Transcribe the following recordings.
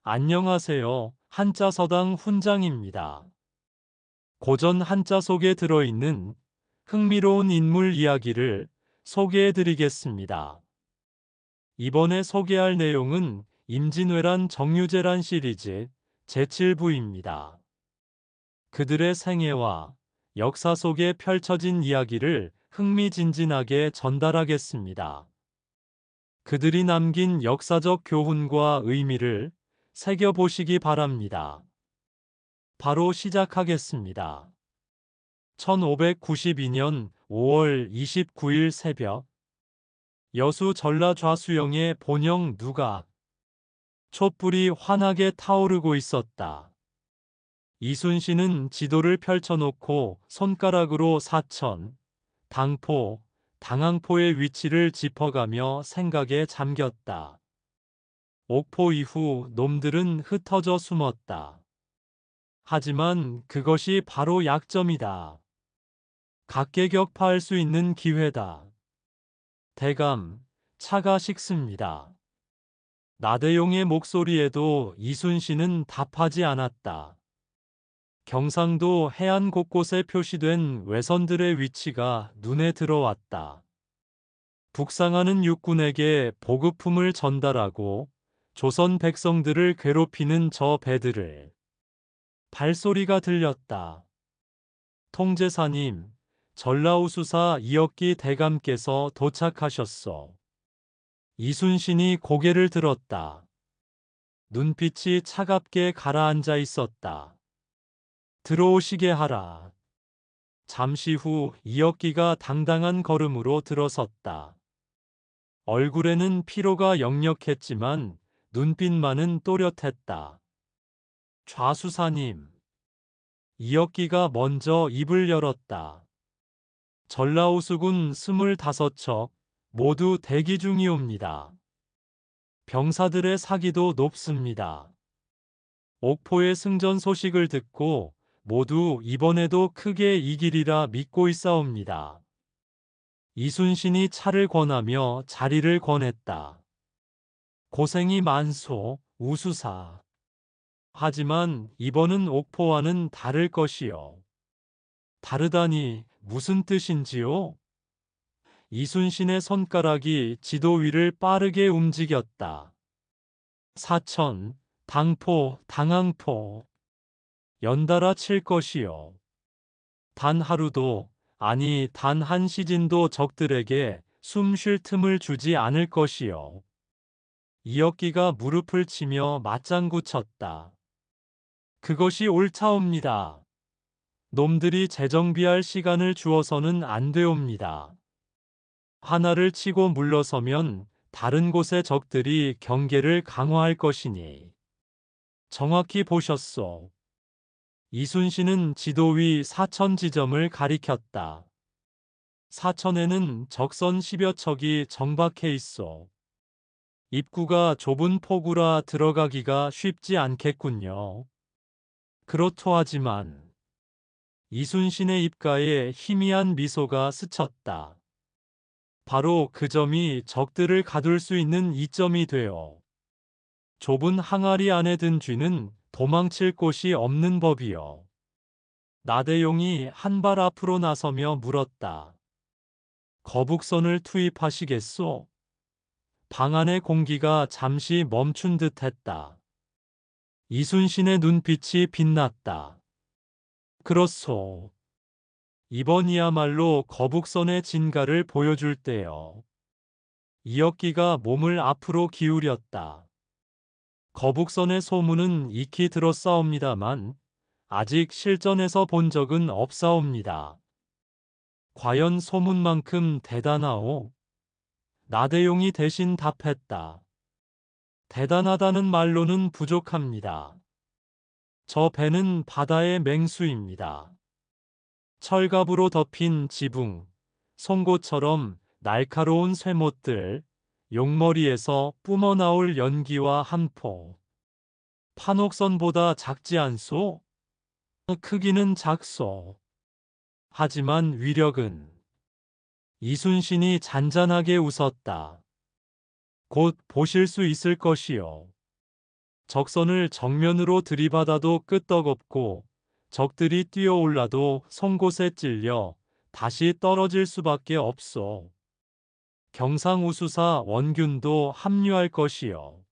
안녕하세요. 한자서당 훈장입니다. 고전 한자 속에 들어있는 흥미로운 인물 이야기를 소개해 드리겠습니다. 이번에 소개할 내용은 임진왜란 정유재란 시리즈 제7부입니다. 그들의 생애와 역사 속에 펼쳐진 이야기를 흥미진진하게 전달하겠습니다. 그들이 남긴 역사적 교훈과 의미를 새겨보시기 바랍니다. 바로 시작하겠습니다. 1592년 5월 29일 새벽, 여수 전라좌수영의 본영 누각, 촛불이 환하게 타오르고 있었다. 이순신은 지도를 펼쳐놓고 손가락으로 사천, 당포, 당항포의 위치를 짚어가며 생각에 잠겼다. 옥포 이후 놈들은 흩어져 숨었다. 하지만 그것이 바로 약점이다. 각계격파할 수 있는 기회다. 대감, 차가 식습니다. 나대용의 목소리에도 이순신은 답하지 않았다. 경상도 해안 곳곳에 표시된 외선들의 위치가 눈에 들어왔다. 북상하는 육군에게 보급품을 전달하고 조선 백성들을 괴롭히는 저 배들을. 발소리가 들렸다. 통제사님, 전라우수사 이억기 대감께서 도착하셨소. 이순신이 고개를 들었다. 눈빛이 차갑게 가라앉아 있었다. 들어오시게 하라. 잠시 후 이억기가 당당한 걸음으로 들어섰다. 얼굴에는 피로가 역력했지만 눈빛만은 또렷했다. 좌수사님. 이억기가 먼저 입을 열었다. 전라우수군 25척 모두 대기 중이옵니다. 병사들의 사기도 높습니다. 옥포의 승전 소식을 듣고 모두 이번에도 크게 이기리라 믿고 있사옵니다. 이순신이 차를 권하며 자리를 권했다. 고생이 많소, 우수사. 하지만 이번은 옥포와는 다를 것이요. 다르다니 무슨 뜻인지요? 이순신의 손가락이 지도 위를 빠르게 움직였다. 사천, 당포, 당항포. 연달아 칠 것이요. 단 하루도, 아니 단 한 시진도 적들에게 숨 쉴 틈을 주지 않을 것이요. 이억기가 무릎을 치며 맞장구 쳤다. 그것이 옳사옵니다. 놈들이 재정비할 시간을 주어서는 안 되옵니다. 하나를 치고 물러서면 다른 곳의 적들이 경계를 강화할 것이니. 정확히 보셨소. 이순신은 지도 위 사천 지점을 가리켰다. 사천에는 적선 10여 척이 정박해 있어. 입구가 좁은 포구라 들어가기가 쉽지 않겠군요. 그렇토하지만 이순신의 입가에 희미한 미소가 스쳤다. 바로 그 점이 적들을 가둘 수 있는 이점이 되어 좁은 항아리 안에 든 쥐는 도망칠 곳이 없는 법이요. 나대용이 한 발 앞으로 나서며 물었다. 거북선을 투입하시겠소? 방 안의 공기가 잠시 멈춘 듯 했다. 이순신의 눈빛이 빛났다. 그렇소. 이번이야말로 거북선의 진가를 보여줄 때요. 이억기가 몸을 앞으로 기울였다. 거북선의 소문은 익히 들었사옵니다만 아직 실전에서 본 적은 없사옵니다. 과연 소문만큼 대단하오? 나대용이 대신 답했다. 대단하다는 말로는 부족합니다. 저 배는 바다의 맹수입니다. 철갑으로 덮인 지붕, 송곳처럼 날카로운 쇠못들, 용머리에서 뿜어나올 연기와 한포. 판옥선보다 작지 않소? 크기는 작소. 하지만 위력은. 이순신이 잔잔하게 웃었다. 곧 보실 수 있을 것이요. 적선을 정면으로 들이받아도 끄떡없고 적들이 뛰어올라도 송곳에 찔려 다시 떨어질 수밖에 없어. 경상우수사 원균도 합류할 것이요.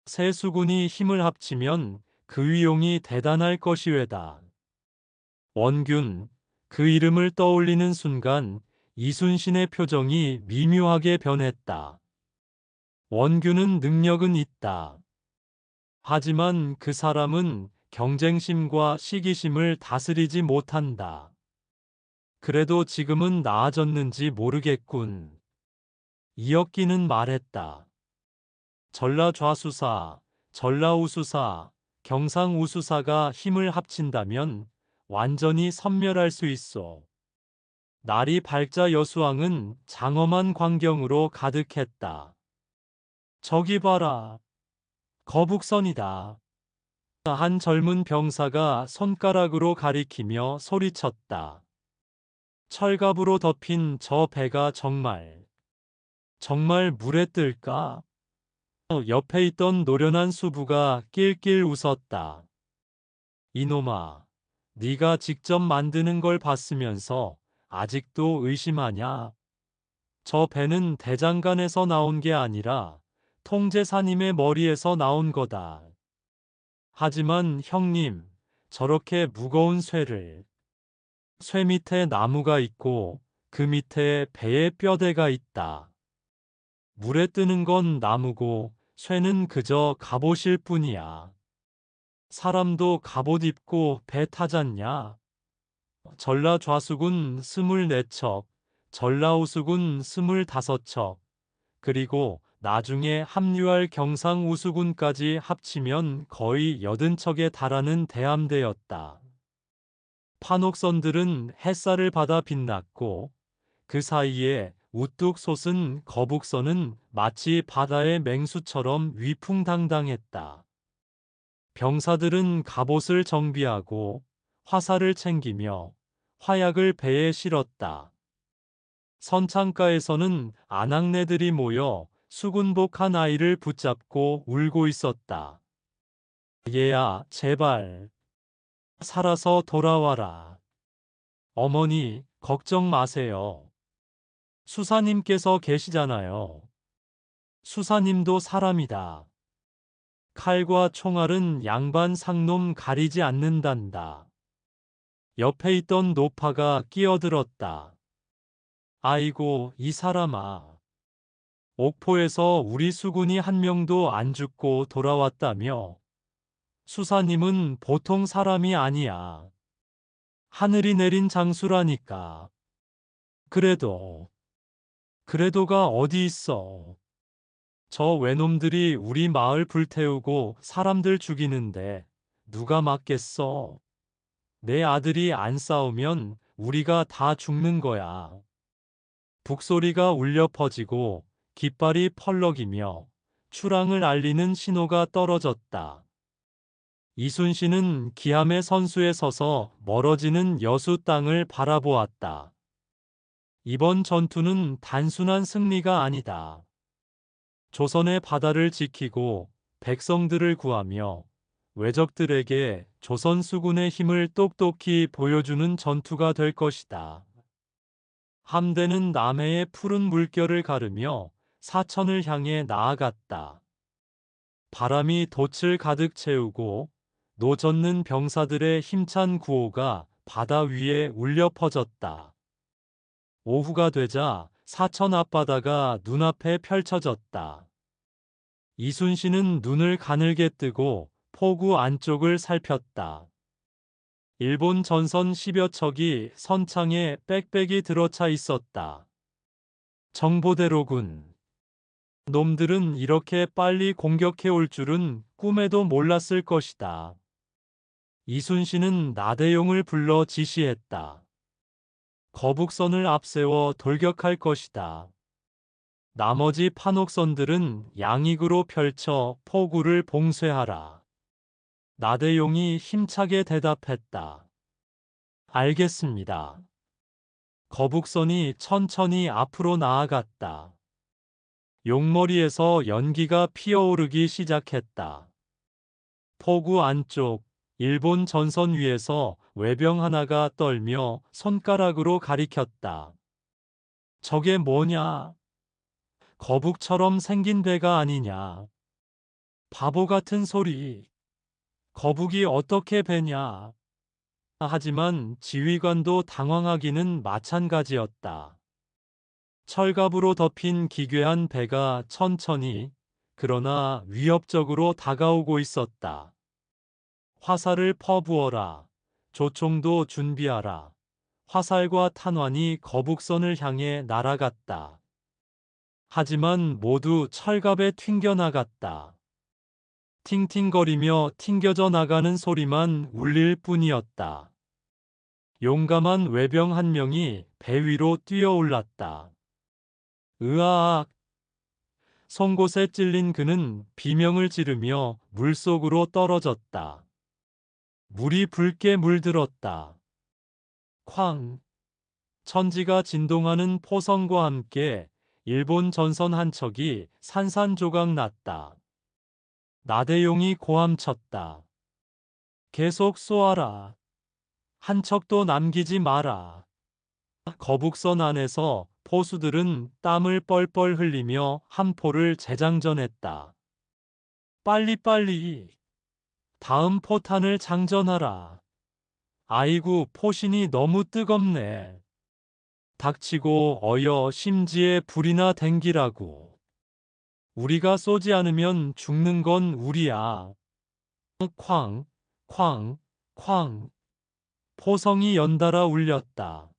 세 수군이 힘을 합치면 그 위용이 대단할 것이외다. 원균, 그 이름을 떠올리는 순간 이순신의 표정이 미묘하게 변했다. 원균은 능력은 있다. 하지만 그 사람은 경쟁심과 시기심을 다스리지 못한다. 그래도 지금은 나아졌는지 모르겠군. 이혁기는 말했다. 전라좌수사, 전라우수사, 경상우수사가 힘을 합친다면 완전히 섬멸할 수 있어. 날이 밝자 여수왕은 장엄한 광경으로 가득했다. 저기 봐라. 거북선이다. 한 젊은 병사가 손가락으로 가리키며 소리쳤다. 철갑으로 덮인 저 배가 정말 물에 뜰까? 옆에 있던 노련한 수부가 낄낄 웃었다. 이놈아, 네가 직접 만드는 걸 봤으면서 아직도 의심하냐? 저 배는 대장간에서 나온 게 아니라 통제사님의 머리에서 나온 거다. 하지만 형님, 저렇게 무거운 쇠 밑에 나무가 있고 그 밑에 배의 뼈대가 있다. 물에 뜨는 건 나무고 쇠는 그저 갑옷일 뿐이야. 사람도 갑옷 입고 배 타잖냐? 전라좌수군 24척, 전라우수군 25척, 그리고 나중에 합류할 경상우수군까지 합치면 거의 80척에 달하는 대함대였다. 판옥선들은 햇살을 받아 빛났고 그 사이에 우뚝 솟은 거북선은 마치 바다의 맹수처럼 위풍당당했다. 병사들은 갑옷을 정비하고 화살을 챙기며 화약을 배에 실었다. 선창가에서는 아낙네들이 모여 수군복한 아이를 붙잡고 울고 있었다. 얘야, 제발 살아서 돌아와라. 어머니, 걱정 마세요. 수사님께서 계시잖아요. 수사님도 사람이다. 칼과 총알은 양반 상놈 가리지 않는단다. 옆에 있던 노파가 끼어들었다. 아이고, 이 사람아. 옥포에서 우리 수군이 한 명도 안 죽고 돌아왔다며. 수사님은 보통 사람이 아니야. 하늘이 내린 장수라니까. 그래도가 어디 있어. 저 외놈들이 우리 마을 불태우고 사람들 죽이는데 누가 막겠어? 내 아들이 안 싸우면 우리가 다 죽는 거야. 북소리가 울려 퍼지고 깃발이 펄럭이며 출항을 알리는 신호가 떨어졌다. 이순신은 기함의 선수에 서서 멀어지는 여수 땅을 바라보았다. 이번 전투는 단순한 승리가 아니다. 조선의 바다를 지키고 백성들을 구하며 외적들에게 조선 수군의 힘을 똑똑히 보여주는 전투가 될 것이다. 함대는 남해의 푸른 물결을 가르며 사천을 향해 나아갔다. 바람이 돛을 가득 채우고 노젓는 병사들의 힘찬 구호가 바다 위에 울려 퍼졌다. 오후가 되자 사천 앞바다가 눈앞에 펼쳐졌다. 이순신은 눈을 가늘게 뜨고 포구 안쪽을 살폈다. 일본 전선 10여 척이 선창에 빽빽이 들어차 있었다. 정보대로군. 놈들은 이렇게 빨리 공격해 올 줄은 꿈에도 몰랐을 것이다. 이순신은 나대용을 불러 지시했다. 거북선을 앞세워 돌격할 것이다. 나머지 판옥선들은 양익으로 펼쳐 포구를 봉쇄하라. 나대용이 힘차게 대답했다. 알겠습니다. 거북선이 천천히 앞으로 나아갔다. 용머리에서 연기가 피어오르기 시작했다. 포구 안쪽 일본 전선 위에서 외병 하나가 떨며 손가락으로 가리켰다. 저게 뭐냐? 거북처럼 생긴 배가 아니냐? 바보 같은 소리. 거북이 어떻게 배냐? 하지만 지휘관도 당황하기는 마찬가지였다. 철갑으로 덮인 기괴한 배가 천천히, 그러나 위협적으로 다가오고 있었다. 화살을 퍼부어라. 조총도 준비하라. 화살과 탄환이 거북선을 향해 날아갔다. 하지만 모두 철갑에 튕겨나갔다. 팅팅거리며 튕겨져 나가는 소리만 울릴 뿐이었다. 용감한 외병 한 명이 배 위로 뛰어올랐다. 으아악! 송곳에 찔린 그는 비명을 지르며 물속으로 떨어졌다. 물이 붉게 물들었다. 쾅! 천지가 진동하는 포성과 함께 일본 전선 한 척이 산산조각 났다. 나대용이 고함쳤다. 계속 쏘아라. 한 척도 남기지 마라. 거북선 안에서 포수들은 땀을 뻘뻘 흘리며 한 포를 재장전했다. 빨리빨리. 다음 포탄을 장전하라. 아이고, 포신이 너무 뜨겁네. 닥치고 어여 심지에 불이나 댕기라고. 우리가 쏘지 않으면 죽는 건 우리야. 쾅, 쾅, 쾅. 포성이 연달아 울렸다.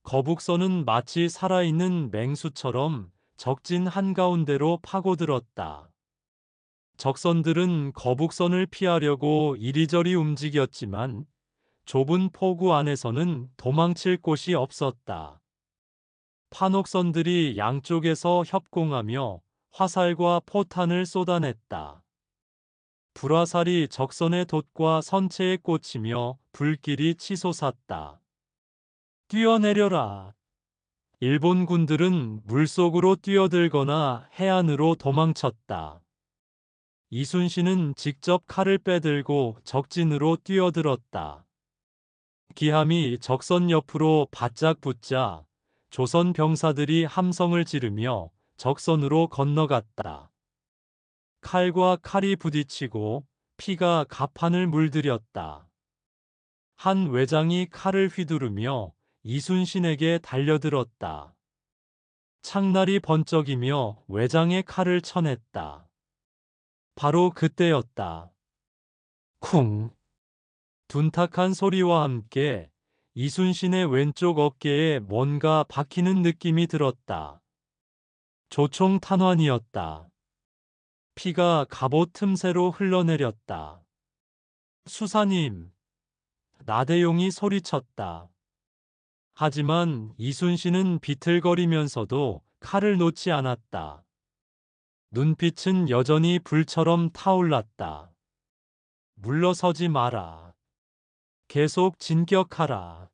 거북선은 마치 살아있는 맹수처럼 적진 한가운데로 파고들었다. 적선들은 거북선을 피하려고 이리저리 움직였지만 좁은 포구 안에서는 도망칠 곳이 없었다. 판옥선들이 양쪽에서 협공하며 화살과 포탄을 쏟아냈다. 불화살이 적선의 돛과 선체에 꽂히며 불길이 치솟았다. 뛰어내려라. 일본 군들은 물속으로 뛰어들거나 해안으로 도망쳤다. 이순신은 직접 칼을 빼들고 적진으로 뛰어들었다. 기함이 적선 옆으로 바짝 붙자 조선 병사들이 함성을 지르며 적선으로 건너갔다. 칼과 칼이 부딪히고 피가 갑판을 물들였다. 한 외장이 칼을 휘두르며 이순신에게 달려들었다. 창날이 번쩍이며 외장에 칼을 쳐냈다. 바로 그때였다. 쿵! 둔탁한 소리와 함께 이순신의 왼쪽 어깨에 뭔가 박히는 느낌이 들었다. 조총 탄환이었다. 피가 갑옷 틈새로 흘러내렸다. 수사님! 나대용이 소리쳤다. 하지만 이순신은 비틀거리면서도 칼을 놓지 않았다. 눈빛은 여전히 불처럼 타올랐다. 물러서지 마라. 계속 진격하라.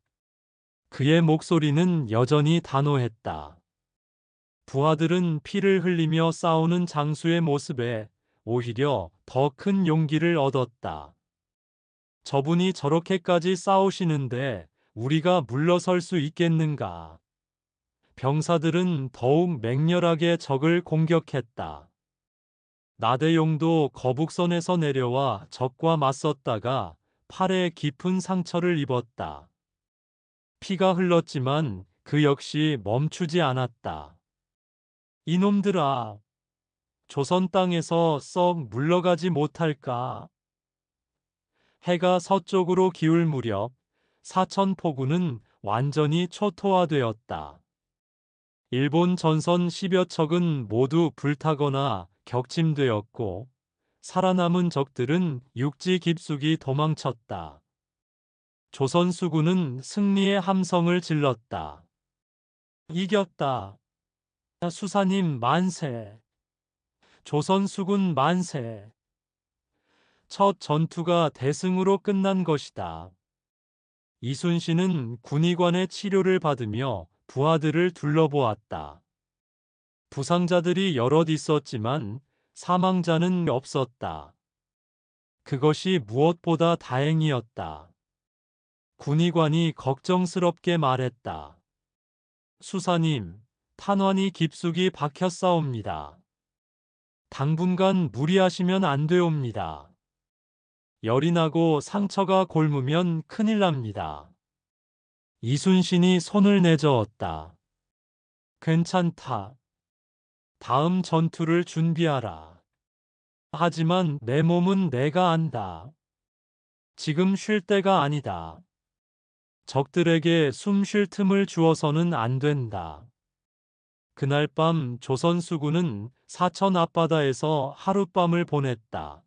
그의 목소리는 여전히 단호했다. 부하들은 피를 흘리며 싸우는 장수의 모습에 오히려 더 큰 용기를 얻었다. 저분이 저렇게까지 싸우시는데 우리가 물러설 수 있겠는가? 병사들은 더욱 맹렬하게 적을 공격했다. 나대용도 거북선에서 내려와 적과 맞섰다가 팔에 깊은 상처를 입었다. 피가 흘렀지만 그 역시 멈추지 않았다. 이놈들아, 조선 땅에서 썩 물러가지 못할까? 해가 서쪽으로 기울 무렵 사천포구는 완전히 초토화되었다. 일본 전선 10여 척은 모두 불타거나 격침되었고 살아남은 적들은 육지 깊숙이 도망쳤다. 조선 수군은 승리의 함성을 질렀다. 이겼다. 수사님 만세. 조선 수군 만세. 첫 전투가 대승으로 끝난 것이다. 이순신은 군의관의 치료를 받으며 부하들을 둘러보았다. 부상자들이 여럿 있었지만 사망자는 없었다. 그것이 무엇보다 다행이었다. 군의관이 걱정스럽게 말했다. 수사님, 탄환이 깊숙이 박혔사옵니다. 당분간 무리하시면 안 되옵니다. 열이 나고 상처가 곪으면 큰일 납니다. 이순신이 손을 내저었다. 괜찮다. 다음 전투를 준비하라. 하지만 내 몸은 내가 안다. 지금 쉴 때가 아니다. 적들에게 숨 쉴 틈을 주어서는 안 된다. 그날 밤 조선수군은 사천 앞바다에서 하룻밤을 보냈다.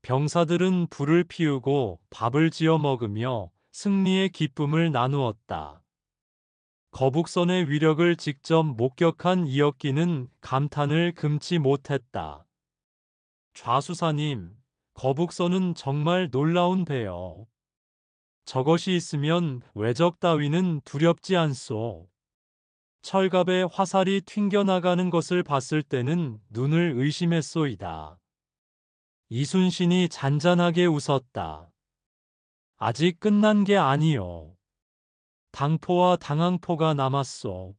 병사들은 불을 피우고 밥을 지어 먹으며 승리의 기쁨을 나누었다. 거북선의 위력을 직접 목격한 이혁기는 감탄을 금치 못했다. 좌수사님, 거북선은 정말 놀라운 배요. 저것이 있으면 외적 따위는 두렵지 않소. 철갑에 화살이 튕겨나가는 것을 봤을 때는 눈을 의심했소이다. 이순신이 잔잔하게 웃었다. 아직 끝난 게 아니요. 당포와 당항포가 남았소.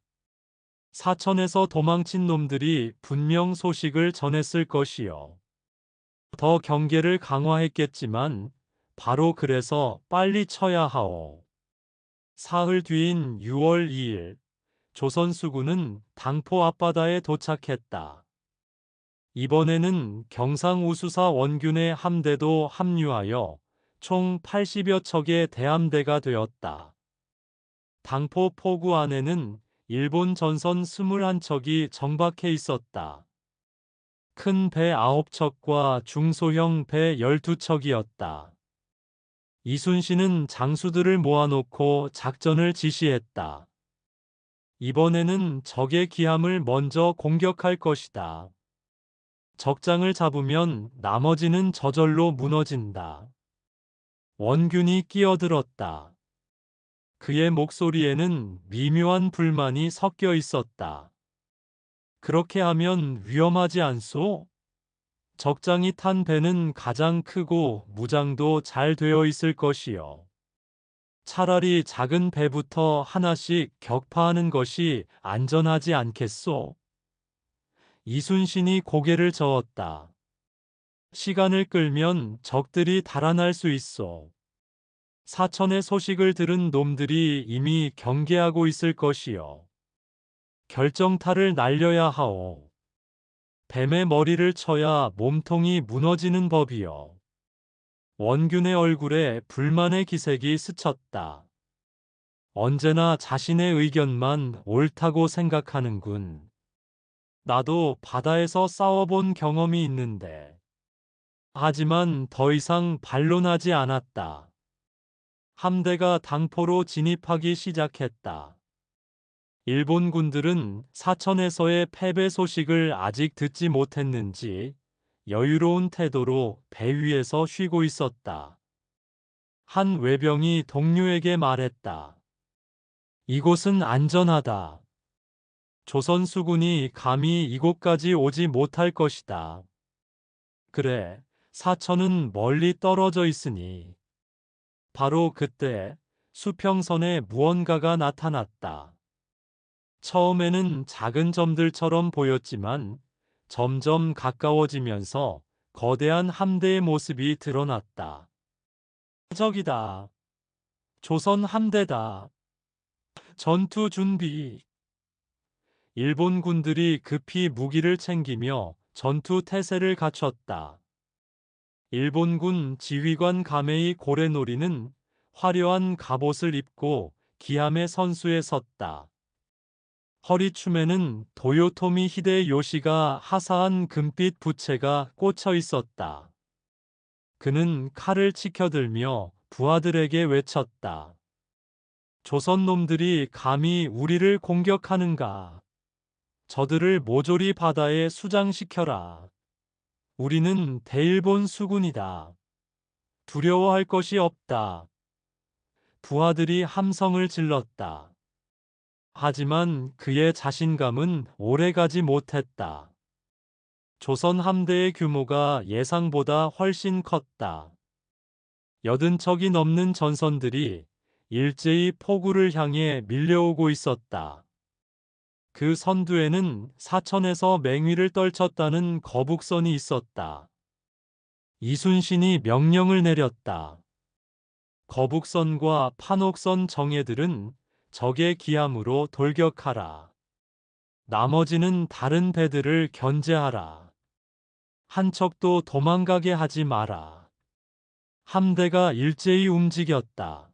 사천에서 도망친 놈들이 분명 소식을 전했을 것이요. 더 경계를 강화했겠지만 바로 그래서 빨리 쳐야 하오. 사흘 뒤인 6월 2일 조선수군은 당포 앞바다에 도착했다. 이번에는 경상우수사 원균의 함대도 합류하여 총 80여 척의 대함대가 되었다. 당포 포구 안에는 일본 전선 21척이 정박해 있었다. 큰 배 9척과 중소형 배 12척이었다. 이순신은 장수들을 모아놓고 작전을 지시했다. 이번에는 적의 기함을 먼저 공격할 것이다. 적장을 잡으면 나머지는 저절로 무너진다. 원균이 끼어들었다. 그의 목소리에는 미묘한 불만이 섞여 있었다. 그렇게 하면 위험하지 않소? 적장이 탄 배는 가장 크고 무장도 잘 되어 있을 것이요. 차라리 작은 배부터 하나씩 격파하는 것이 안전하지 않겠소? 이순신이 고개를 저었다. 시간을 끌면 적들이 달아날 수 있어. 사천의 소식을 들은 놈들이 이미 경계하고 있을 것이요. 결정타를 날려야 하오. 뱀의 머리를 쳐야 몸통이 무너지는 법이요. 원균의 얼굴에 불만의 기색이 스쳤다. 언제나 자신의 의견만 옳다고 생각하는군. 나도 바다에서 싸워본 경험이 있는데. 하지만 더 이상 반론하지 않았다. 함대가 당포로 진입하기 시작했다. 일본 군들은 사천에서의 패배 소식을 아직 듣지 못했는지 여유로운 태도로 배 위에서 쉬고 있었다. 한 외병이 동료에게 말했다. 이곳은 안전하다. 조선 수군이 감히 이곳까지 오지 못할 것이다. 그래, 사천은 멀리 떨어져 있으니. 바로 그때 수평선에 무언가가 나타났다. 처음에는 작은 점들처럼 보였지만 점점 가까워지면서 거대한 함대의 모습이 드러났다. 적이다. 조선 함대다. 전투 준비. 일본 군들이 급히 무기를 챙기며 전투 태세를 갖췄다. 일본군 지휘관 가메이 고레노리는 화려한 갑옷을 입고 기함의 선수에 섰다. 허리춤에는 도요토미 히데요시가 하사한 금빛 부채가 꽂혀 있었다. 그는 칼을 치켜들며 부하들에게 외쳤다. 조선 놈들이 감히 우리를 공격하는가? 저들을 모조리 바다에 수장시켜라. 우리는 대일본 수군이다. 두려워할 것이 없다. 부하들이 함성을 질렀다. 하지만 그의 자신감은 오래가지 못했다. 조선 함대의 규모가 예상보다 훨씬 컸다. 80척이 넘는 전선들이 일제히 포구를 향해 밀려오고 있었다. 그 선두에는 사천에서 맹위를 떨쳤다는 거북선이 있었다. 이순신이 명령을 내렸다. 거북선과 판옥선 정예들은 적의 기함으로 돌격하라. 나머지는 다른 배들을 견제하라. 한 척도 도망가게 하지 마라. 함대가 일제히 움직였다.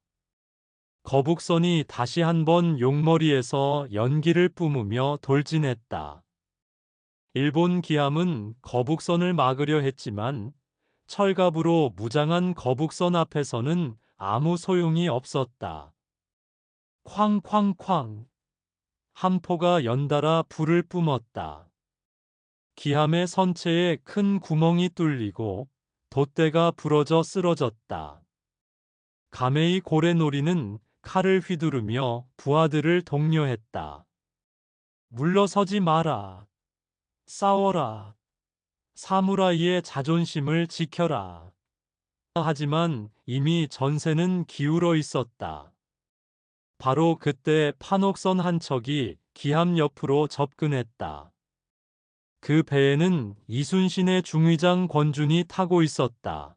거북선이 다시 한번 용머리에서 연기를 뿜으며 돌진했다. 일본 기함은 거북선을 막으려 했지만 철갑으로 무장한 거북선 앞에서는 아무 소용이 없었다. 쾅쾅쾅. 한 포가 연달아 불을 뿜었다. 기함의 선체에 큰 구멍이 뚫리고 돛대가 부러져 쓰러졌다. 가메이 고래놀이는 칼을 휘두르며 부하들을 독려했다. 물러서지 마라. 싸워라. 사무라이의 자존심을 지켜라. 하지만 이미 전세는 기울어 있었다. 바로 그때 판옥선 한 척이 기함 옆으로 접근했다. 그 배에는 이순신의 중위장 권준이 타고 있었다.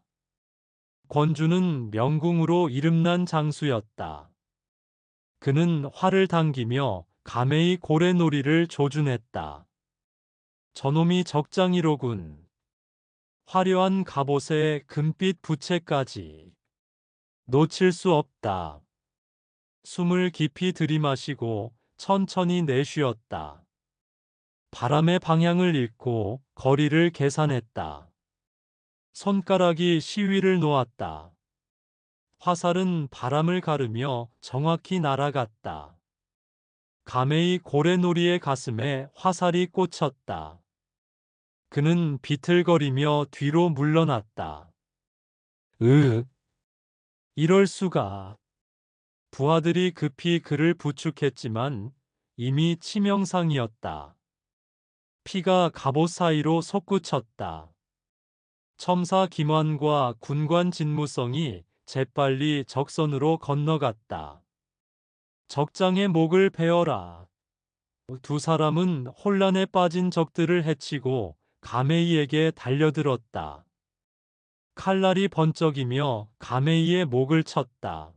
권준은 명궁으로 이름난 장수였다. 그는 활을 당기며 가메이 고래놀이를 조준했다. 저놈이 적장이로군. 화려한 갑옷에 금빛 부채까지. 놓칠 수 없다. 숨을 깊이 들이마시고 천천히 내쉬었다. 바람의 방향을 읽고 거리를 계산했다. 손가락이 시위를 놓았다. 화살은 바람을 가르며 정확히 날아갔다. 가메이 고래놀이의 가슴에 화살이 꽂혔다. 그는 비틀거리며 뒤로 물러났다. 이럴 수가. 부하들이 급히 그를 부축했지만 이미 치명상이었다. 피가 갑옷 사이로 솟구쳤다. 첨사 김환과 군관 진무성이 재빨리 적선으로 건너갔다. 적장의 목을 베어라. 두 사람은 혼란에 빠진 적들을 해치고 가메이에게 달려들었다. 칼날이 번쩍이며 가메이의 목을 쳤다.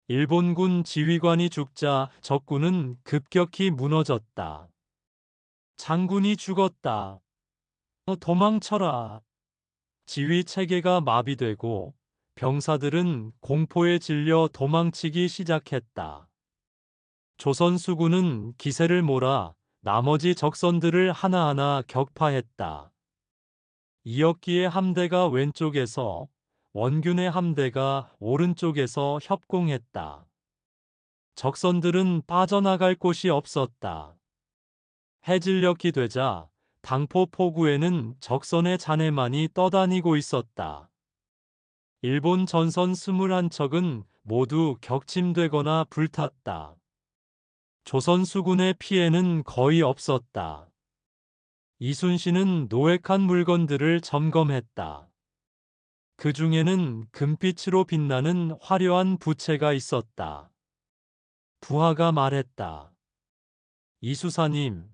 일본군 지휘관이 죽자 적군은 급격히 무너졌다. 장군이 죽었다. 도망쳐라. 지휘 체계가 마비되고 병사들은 공포에 질려 도망치기 시작했다. 조선 수군은 기세를 몰아 나머지 적선들을 하나하나 격파했다. 이역기의 함대가 왼쪽에서, 원균의 함대가 오른쪽에서 협공했다. 적선들은 빠져나갈 곳이 없었다. 해질녘이 되자 당포 포구에는 적선의 잔해만이 떠다니고 있었다. 일본 전선 21척은 모두 격침되거나 불탔다. 조선 수군의 피해는 거의 없었다. 이순신은 노획한 물건들을 점검했다. 그 중에는 금빛으로 빛나는 화려한 부채가 있었다. 부하가 말했다. 이수사님,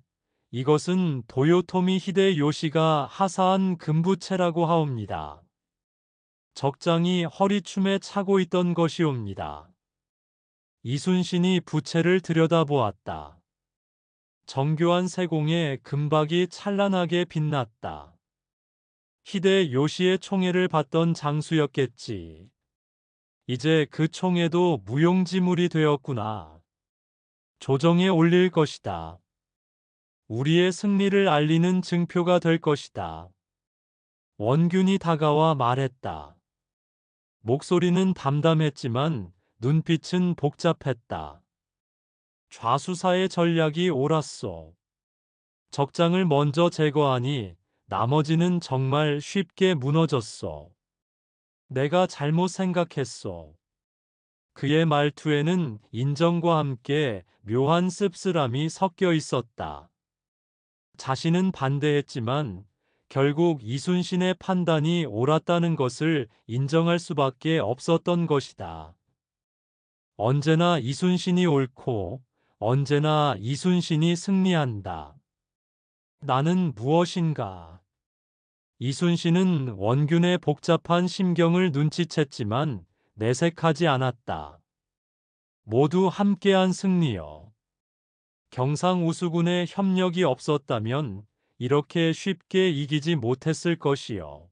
이것은 도요토미 히데요시가 하사한 금부채라고 하옵니다. 적장이 허리춤에 차고 있던 것이옵니다. 이순신이 부채를 들여다보았다. 정교한 세공에 금박이 찬란하게 빛났다. 히데요시의 총애를 받던 장수였겠지. 이제 그 총애도 무용지물이 되었구나. 조정에 올릴 것이다. 우리의 승리를 알리는 증표가 될 것이다. 원균이 다가와 말했다. 목소리는 담담했지만 눈빛은 복잡했다. 좌수사의 전략이 옳았소. 적장을 먼저 제거하니 나머지는 정말 쉽게 무너졌소. 내가 잘못 생각했소. 그의 말투에는 인정과 함께 묘한 씁쓸함이 섞여 있었다. 자신은 반대했지만 결국 이순신의 판단이 옳았다는 것을 인정할 수밖에 없었던 것이다. 언제나 이순신이 옳고 언제나 이순신이 승리한다. 나는 무엇인가? 이순신은 원균의 복잡한 심경을 눈치챘지만 내색하지 않았다. 모두 함께한 승리여. 경상우수군의 협력이 없었다면 이렇게 쉽게 이기지 못했을 것이요.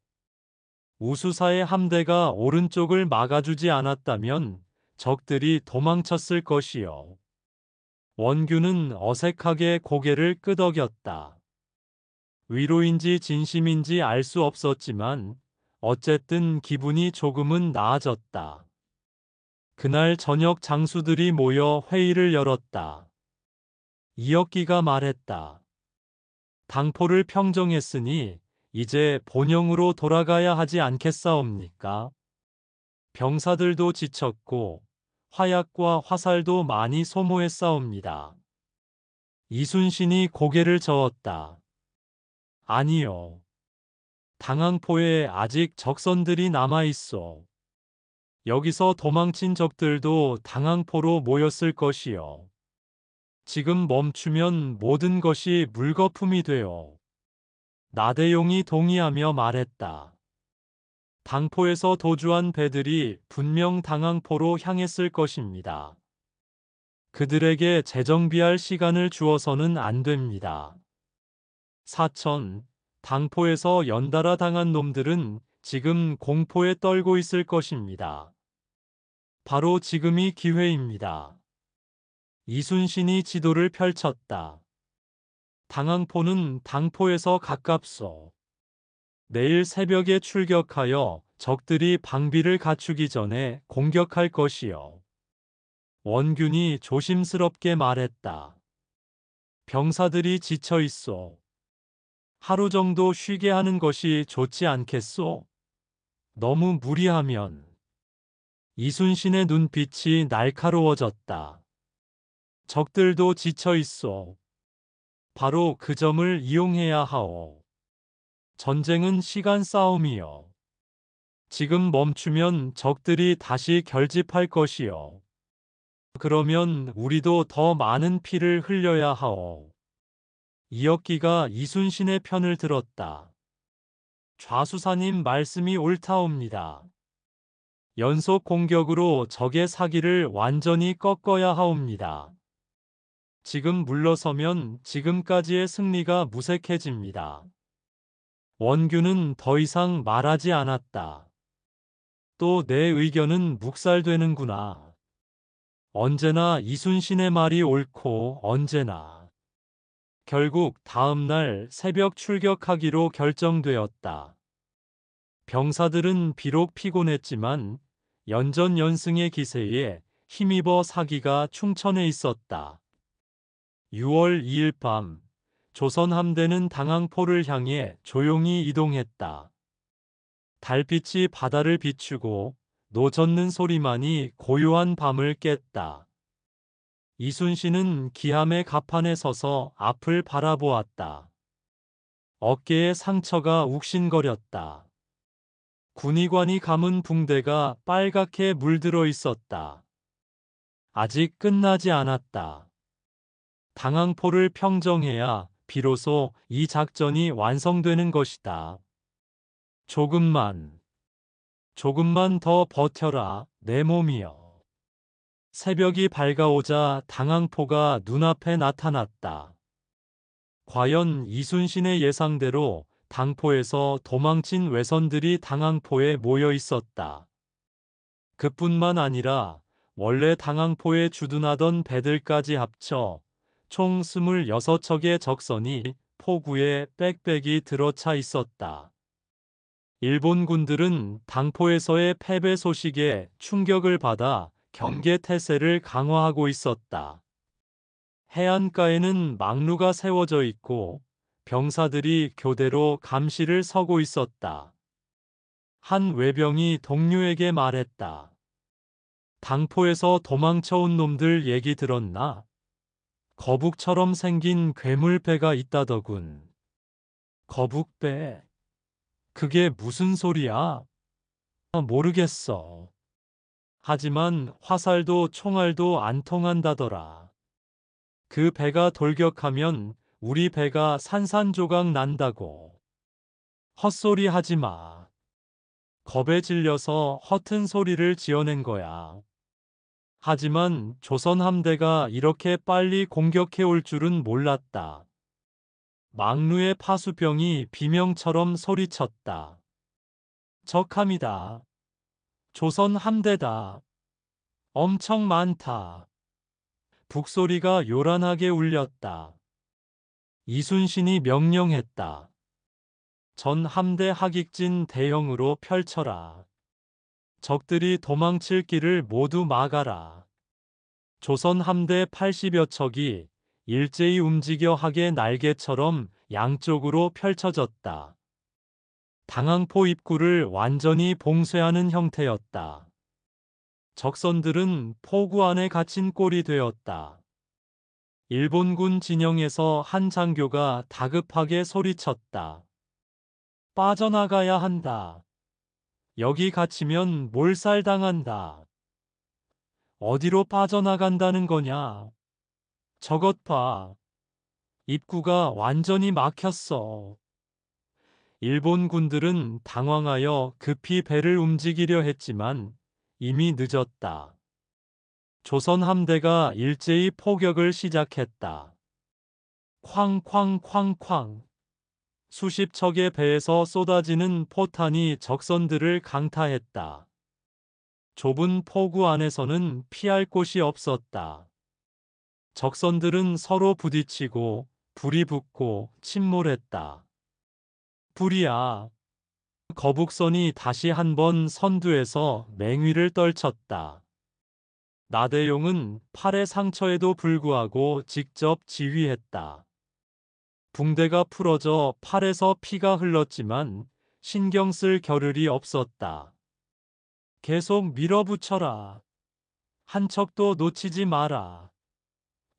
우수사의 함대가 오른쪽을 막아주지 않았다면 적들이 도망쳤을 것이요. 원균은 어색하게 고개를 끄덕였다. 위로인지 진심인지 알 수 없었지만 어쨌든 기분이 조금은 나아졌다. 그날 저녁 장수들이 모여 회의를 열었다. 이혁기가 말했다. 당포를 평정했으니 이제 본영으로 돌아가야 하지 않겠사옵니까? 병사들도 지쳤고 화약과 화살도 많이 소모했사옵니다. 이순신이 고개를 저었다. 아니요. 당항포에 아직 적선들이 남아있어. 여기서 도망친 적들도 당항포로 모였을 것이요. 지금 멈추면 모든 것이 물거품이 되어. 나대용이 동의하며 말했다. 당포에서 도주한 배들이 분명 당항포로 향했을 것입니다. 그들에게 재정비할 시간을 주어서는 안 됩니다. 사천, 당포에서 연달아 당한 놈들은 지금 공포에 떨고 있을 것입니다. 바로 지금이 기회입니다. 이순신이 지도를 펼쳤다. 당항포는 당포에서 가깝소. 내일 새벽에 출격하여 적들이 방비를 갖추기 전에 공격할 것이요. 원균이 조심스럽게 말했다. 병사들이 지쳐 있어. 하루 정도 쉬게 하는 것이 좋지 않겠소? 너무 무리하면. 이순신의 눈빛이 날카로워졌다. 적들도 지쳐 있어. 바로 그 점을 이용해야 하오. 전쟁은 시간 싸움이요. 지금 멈추면 적들이 다시 결집할 것이요. 그러면 우리도 더 많은 피를 흘려야 하오. 이혁기가 이순신의 편을 들었다. 좌수사님 말씀이 옳다옵니다. 연속 공격으로 적의 사기를 완전히 꺾어야 하옵니다. 지금 물러서면 지금까지의 승리가 무색해집니다. 원균은 더 이상 말하지 않았다. 또 내 의견은 묵살되는구나. 언제나 이순신의 말이 옳고 언제나. 결국 다음 날 새벽 출격하기로 결정되었다. 병사들은 비록 피곤했지만 연전연승의 기세에 힘입어 사기가 충천해 있었다. 6월 2일 밤 조선 함대는 당항포를 향해 조용히 이동했다. 달빛이 바다를 비추고 노젓는 소리만이 고요한 밤을 깼다. 이순신은 기함의 갑판에 서서 앞을 바라보았다. 어깨에 상처가 욱신거렸다. 군의관이 감은 붕대가 빨갛게 물들어 있었다. 아직 끝나지 않았다. 당항포를 평정해야 비로소 이 작전이 완성되는 것이다. 조금만 더 버텨라, 내 몸이여. 새벽이 밝아오자 당항포가 눈앞에 나타났다. 과연 이순신의 예상대로 당포에서 도망친 외선들이 당항포에 모여 있었다. 그뿐만 아니라 원래 당항포에 주둔하던 배들까지 합쳐 총 26척의 적선이 포구에 빽빽이 들어차 있었다. 일본군들은 당포에서의 패배 소식에 충격을 받아 경계태세를 강화하고 있었다. 해안가에는 막루가 세워져 있고 병사들이 교대로 감시를 서고 있었다. 한 외병이 동료에게 말했다. 당포에서 도망쳐온 놈들 얘기 들었나? 거북처럼 생긴 괴물배가 있다더군. 거북배? 그게 무슨 소리야? 모르겠어. 하지만 화살도 총알도 안 통한다더라. 그 배가 돌격하면 우리 배가 산산조각 난다고. 헛소리 하지 마. 겁에 질려서 허튼 소리를 지어낸 거야. 하지만 조선 함대가 이렇게 빨리 공격해 올 줄은 몰랐다. 망루의 파수병이 비명처럼 소리쳤다. 적함이다. 조선 함대다. 엄청 많다. 북소리가 요란하게 울렸다. 이순신이 명령했다. 전 함대 하객진 대형으로 펼쳐라. 적들이 도망칠 길을 모두 막아라. 조선 함대 80여 척이 일제히 움직여 하계 날개처럼 양쪽으로 펼쳐졌다. 당항포 입구를 완전히 봉쇄하는 형태였다. 적선들은 포구 안에 갇힌 꼴이 되었다. 일본군 진영에서 한 장교가 다급하게 소리쳤다. 빠져나가야 한다. 여기 갇히면 몰살당한다. 어디로 빠져나간다는 거냐? 저것 봐. 입구가 완전히 막혔어. 일본 군들은 당황하여 급히 배를 움직이려 했지만 이미 늦었다. 조선 함대가 일제히 포격을 시작했다. 쾅쾅쾅쾅. 수십 척의 배에서 쏟아지는 포탄이 적선들을 강타했다. 좁은 포구 안에서는 피할 곳이 없었다. 적선들은 서로 부딪히고 불이 붙고 침몰했다. 불이야. 거북선이 다시 한번 선두에서 맹위를 떨쳤다. 나대용은 팔의 상처에도 불구하고 직접 지휘했다. 붕대가 풀어져 팔에서 피가 흘렀지만 신경 쓸 겨를이 없었다. 계속 밀어붙여라. 한 척도 놓치지 마라.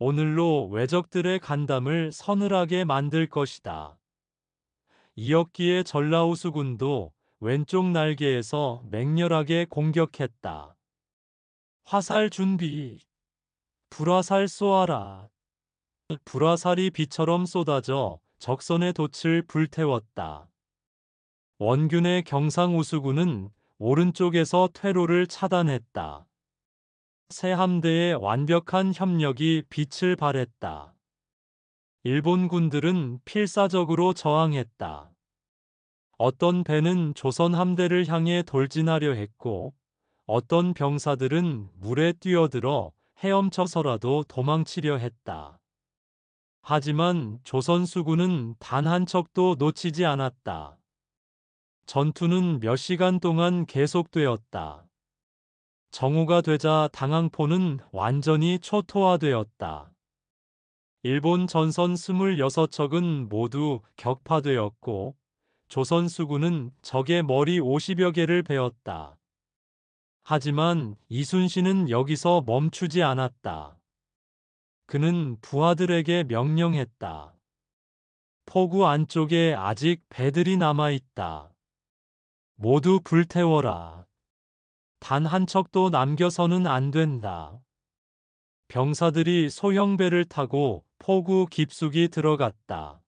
오늘로 왜적들의 간담을 서늘하게 만들 것이다. 이었기에 전라우수군도 왼쪽 날개에서 맹렬하게 공격했다. 화살 준비. 불화살 쏘아라. 불화살이 비처럼 쏟아져 적선의 돛을 불태웠다. 원균의 경상우수군은 오른쪽에서 퇴로를 차단했다. 세 함대의 완벽한 협력이 빛을 발했다. 일본 군들은 필사적으로 저항했다. 어떤 배는 조선 함대를 향해 돌진하려 했고, 어떤 병사들은 물에 뛰어들어 헤엄쳐서라도 도망치려 했다. 하지만 조선 수군은 단 한 척도 놓치지 않았다. 전투는 몇 시간 동안 계속되었다. 정오가 되자 당항포는 완전히 초토화되었다. 일본 전선 26척은 모두 격파되었고 조선 수군은 적의 머리 50여 개를 베었다. 하지만 이순신은 여기서 멈추지 않았다. 그는 부하들에게 명령했다. 포구 안쪽에 아직 배들이 남아있다. 모두 불태워라. 단 한 척도 남겨서는 안 된다. 병사들이 소형배를 타고 포구 깊숙이 들어갔다.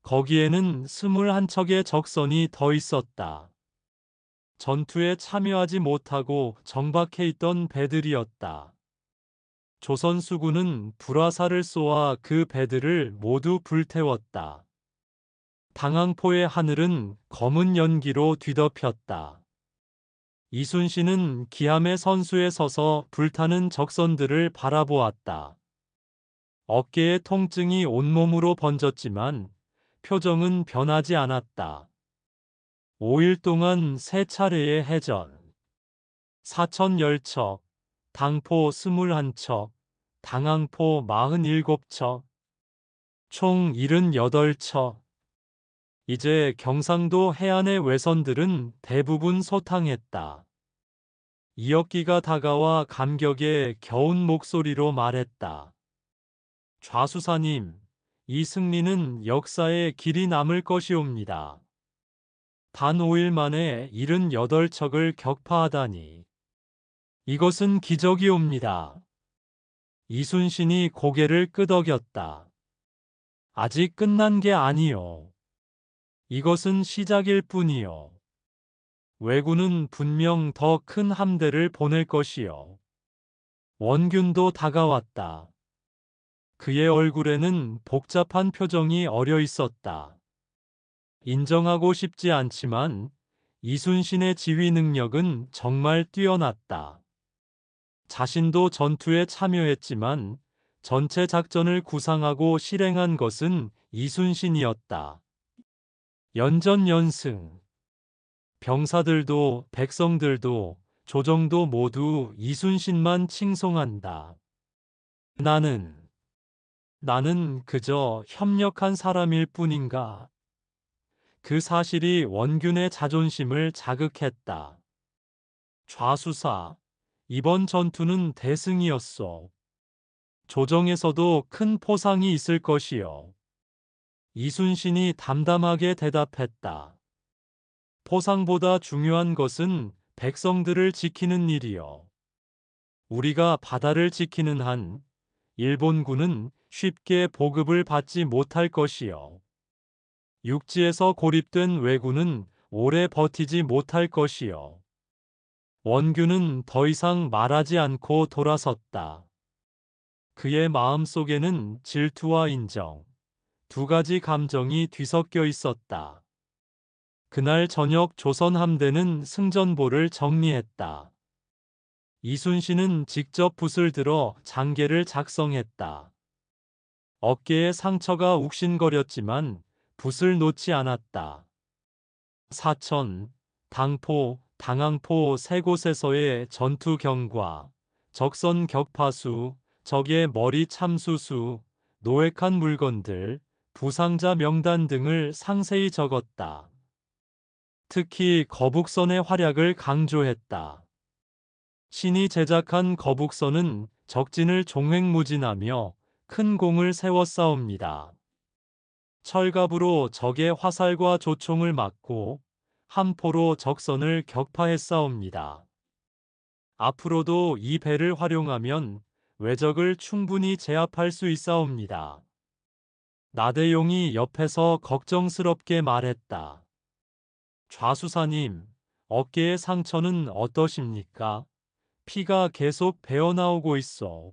거기에는 21척의 적선이 더 있었다. 전투에 참여하지 못하고 정박해 있던 배들이었다. 조선 수군은 불화살을 쏘아 그 배들을 모두 불태웠다. 당항포의 하늘은 검은 연기로 뒤덮였다. 이순신은 기함의 선수에 서서 불타는 적선들을 바라보았다. 어깨에 통증이 온몸으로 번졌지만 표정은 변하지 않았다. 5일 동안 3차례의 해전, 사천 10척, 당포 21척, 당항포 47척, 총 78척. 이제 경상도 해안의 외선들은 대부분 소탕했다. 이역기가 다가와 감격에 겨운 목소리로 말했다. 좌수사님, 이 승리는 역사에 길이 남을 것이옵니다. 단 5일 만에 78척을 격파하다니. 이것은 기적이옵니다. 이순신이 고개를 끄덕였다. 아직 끝난 게 아니요. 이것은 시작일 뿐이요. 왜군은 분명 더 큰 함대를 보낼 것이요. 원균도 다가왔다. 그의 얼굴에는 복잡한 표정이 어려 있었다. 인정하고 싶지 않지만 이순신의 지휘 능력은 정말 뛰어났다. 자신도 전투에 참여했지만 전체 작전을 구상하고 실행한 것은 이순신이었다. 연전연승. 병사들도 백성들도 조정도 모두 이순신만 칭송한다. 나는 그저 협력한 사람일 뿐인가? 그 사실이 원균의 자존심을 자극했다. 좌수사, 이번 전투는 대승이었소. 조정에서도 큰 포상이 있을 것이요. 이순신이 담담하게 대답했다. 포상보다 중요한 것은 백성들을 지키는 일이요. 우리가 바다를 지키는 한 일본군은 쉽게 보급을 받지 못할 것이요. 육지에서 고립된 왜군은 오래 버티지 못할 것이요. 원균은 더 이상 말하지 않고 돌아섰다. 그의 마음속에는 질투와 인정, 두 가지 감정이 뒤섞여 있었다. 그날 저녁 조선 함대는 승전보를 정리했다. 이순신은 직접 붓을 들어 장계를 작성했다. 어깨에 상처가 욱신거렸지만 붓을 놓지 않았다. 사천, 당포, 당항포 세 곳에서의 전투 경과, 적선 격파수, 적의 머리 참수수, 노획한 물건들, 부상자 명단 등을 상세히 적었다. 특히 거북선의 활약을 강조했다. 신이 제작한 거북선은 적진을 종횡무진하며 큰 공을 세웠사옵니다. 철갑으로 적의 화살과 조총을 막고 함포로 적선을 격파했사옵니다. 앞으로도 이 배를 활용하면 왜적을 충분히 제압할 수 있사옵니다. 나대용이 옆에서 걱정스럽게 말했다. 좌수사님, 어깨의 상처는 어떠십니까? 피가 계속 배어나오고 있어.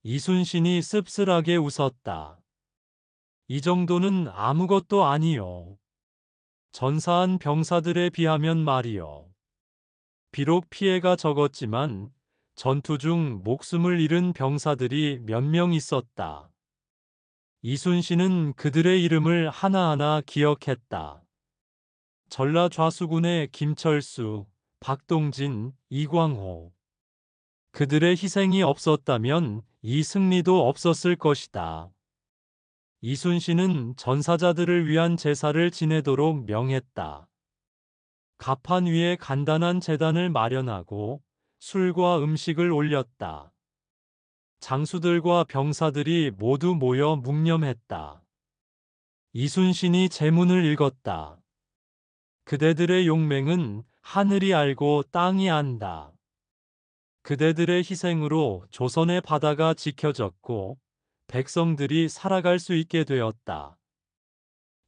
이순신이 씁쓸하게 웃었다. 이 정도는 아무것도 아니요. 전사한 병사들에 비하면 말이요. 비록 피해가 적었지만 전투 중 목숨을 잃은 병사들이 몇 명 있었다. 이순신은 그들의 이름을 하나하나 기억했다. 전라좌수군의 김철수, 박동진, 이광호. 그들의 희생이 없었다면 이 승리도 없었을 것이다. 이순신은 전사자들을 위한 제사를 지내도록 명했다. 갑판 위에 간단한 제단을 마련하고 술과 음식을 올렸다. 장수들과 병사들이 모두 모여 묵념했다. 이순신이 제문을 읽었다. 그대들의 용맹은 하늘이 알고 땅이 안다. 그대들의 희생으로 조선의 바다가 지켜졌고 백성들이 살아갈 수 있게 되었다.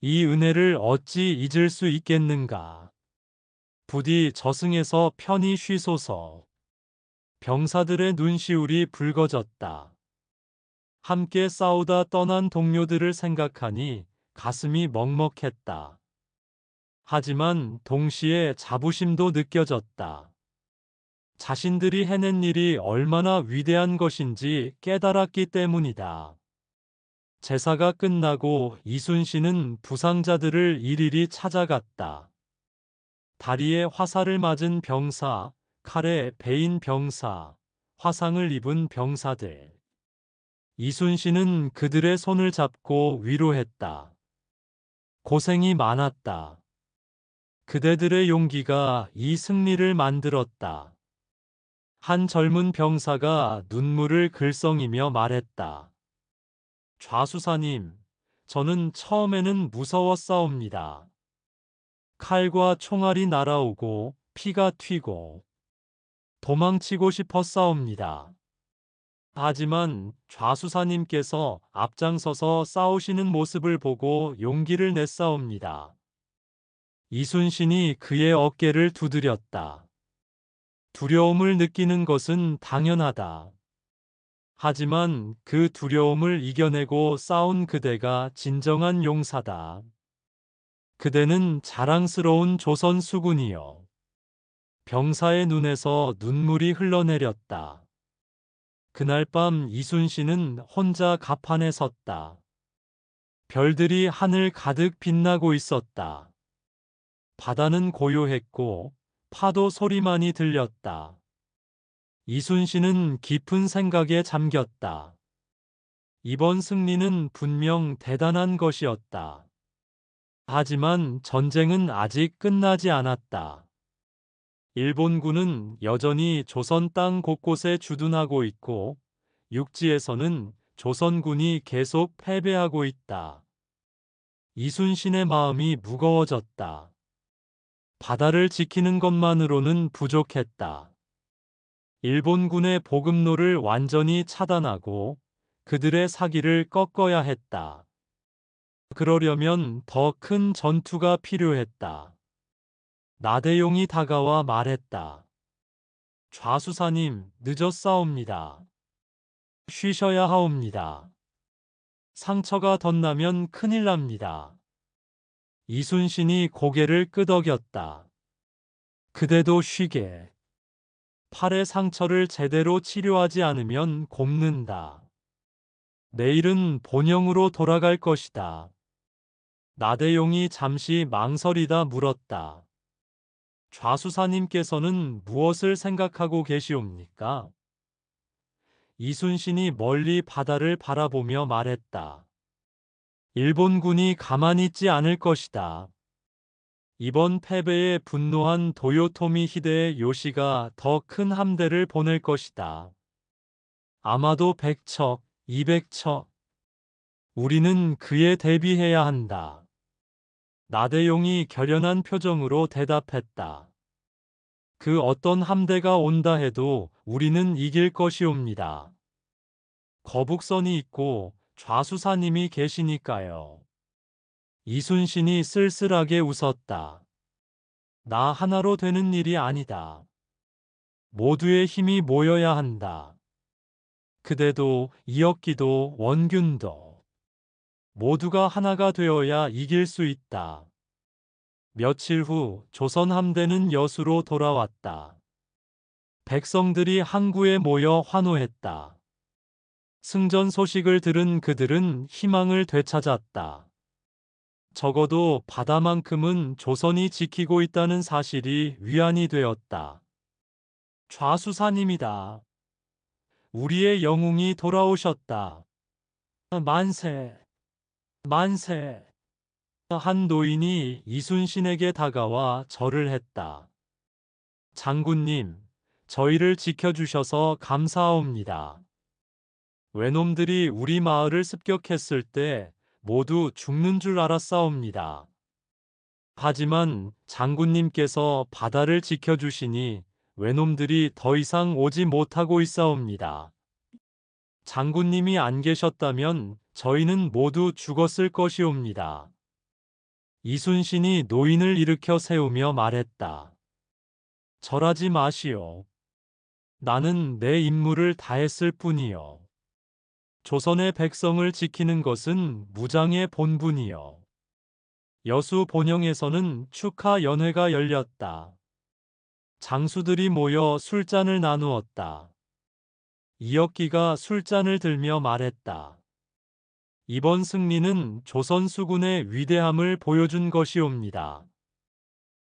이 은혜를 어찌 잊을 수 있겠는가. 부디 저승에서 편히 쉬소서. 병사들의 눈시울이 붉어졌다. 함께 싸우다 떠난 동료들을 생각하니 가슴이 먹먹했다. 하지만 동시에 자부심도 느껴졌다. 자신들이 해낸 일이 얼마나 위대한 것인지 깨달았기 때문이다. 제사가 끝나고 이순신은 부상자들을 일일이 찾아갔다. 다리에 화살을 맞은 병사, 칼에 베인 병사, 화상을 입은 병사들. 이순신은 그들의 손을 잡고 위로했다. 고생이 많았다. 그대들의 용기가 이 승리를 만들었다. 한 젊은 병사가 눈물을 글썽이며 말했다. 좌수사님, 저는 처음에는 무서웠사옵니다. 칼과 총알이 날아오고 피가 튀고 도망치고 싶었사옵니다. 하지만 좌수사님께서 앞장서서 싸우시는 모습을 보고 용기를 냈사옵니다. 이순신이 그의 어깨를 두드렸다. 두려움을 느끼는 것은 당연하다. 하지만 그 두려움을 이겨내고 싸운 그대가 진정한 용사다. 그대는 자랑스러운 조선 수군이여. 병사의 눈에서 눈물이 흘러내렸다. 그날 밤 이순신은 혼자 갑판에 섰다. 별들이 하늘 가득 빛나고 있었다. 바다는 고요했고 파도 소리만이 들렸다. 이순신은 깊은 생각에 잠겼다. 이번 승리는 분명 대단한 것이었다. 하지만 전쟁은 아직 끝나지 않았다. 일본군은 여전히 조선 땅 곳곳에 주둔하고 있고 육지에서는 조선군이 계속 패배하고 있다. 이순신의 마음이 무거워졌다. 바다를 지키는 것만으로는 부족했다. 일본군의 보급로를 완전히 차단하고 그들의 사기를 꺾어야 했다. 그러려면 더 큰 전투가 필요했다. 나대용이 다가와 말했다. 좌수사님, 늦었사옵니다. 쉬셔야 하옵니다. 상처가 덧나면 큰일 납니다. 이순신이 고개를 끄덕였다. 그대도 쉬게. 팔의 상처를 제대로 치료하지 않으면 곱는다. 내일은 본영으로 돌아갈 것이다. 나대용이 잠시 망설이다 물었다. 좌수사님께서는 무엇을 생각하고 계시옵니까? 이순신이 멀리 바다를 바라보며 말했다. 일본군이 가만히 있지 않을 것이다. 이번 패배에 분노한 도요토미 히데의 요시가 더 큰 함대를 보낼 것이다. 아마도 100척, 200척. 우리는 그에 대비해야 한다. 나대용이 결연한 표정으로 대답했다. 그 어떤 함대가 온다 해도 우리는 이길 것이옵니다. 거북선이 있고 좌수사님이 계시니까요. 이순신이 쓸쓸하게 웃었다. 나 하나로 되는 일이 아니다. 모두의 힘이 모여야 한다. 그대도, 이혁기도, 원균도 모두가 하나가 되어야 이길 수 있다. 며칠 후 조선 함대는 여수로 돌아왔다. 백성들이 항구에 모여 환호했다. 승전 소식을 들은 그들은 희망을 되찾았다. 적어도 바다만큼은 조선이 지키고 있다는 사실이 위안이 되었다. 좌수사님이다. 우리의 영웅이 돌아오셨다. 만세, 만세. 한 노인이 이순신에게 다가와 절을 했다. 장군님, 저희를 지켜주셔서 감사하옵니다. 외놈들이 우리 마을을 습격했을 때 모두 죽는 줄 알았사옵니다. 하지만 장군님께서 바다를 지켜주시니 외놈들이 더 이상 오지 못하고 있사옵니다. 장군님이 안 계셨다면 저희는 모두 죽었을 것이옵니다. 이순신이 노인을 일으켜 세우며 말했다. 절하지 마시오. 나는 내 임무를 다했을 뿐이요. 조선의 백성을 지키는 것은 무장의 본분이요. 여수 본영에서는 축하 연회가 열렸다. 장수들이 모여 술잔을 나누었다. 이혁기가 술잔을 들며 말했다. 이번 승리는 조선 수군의 위대함을 보여준 것이옵니다.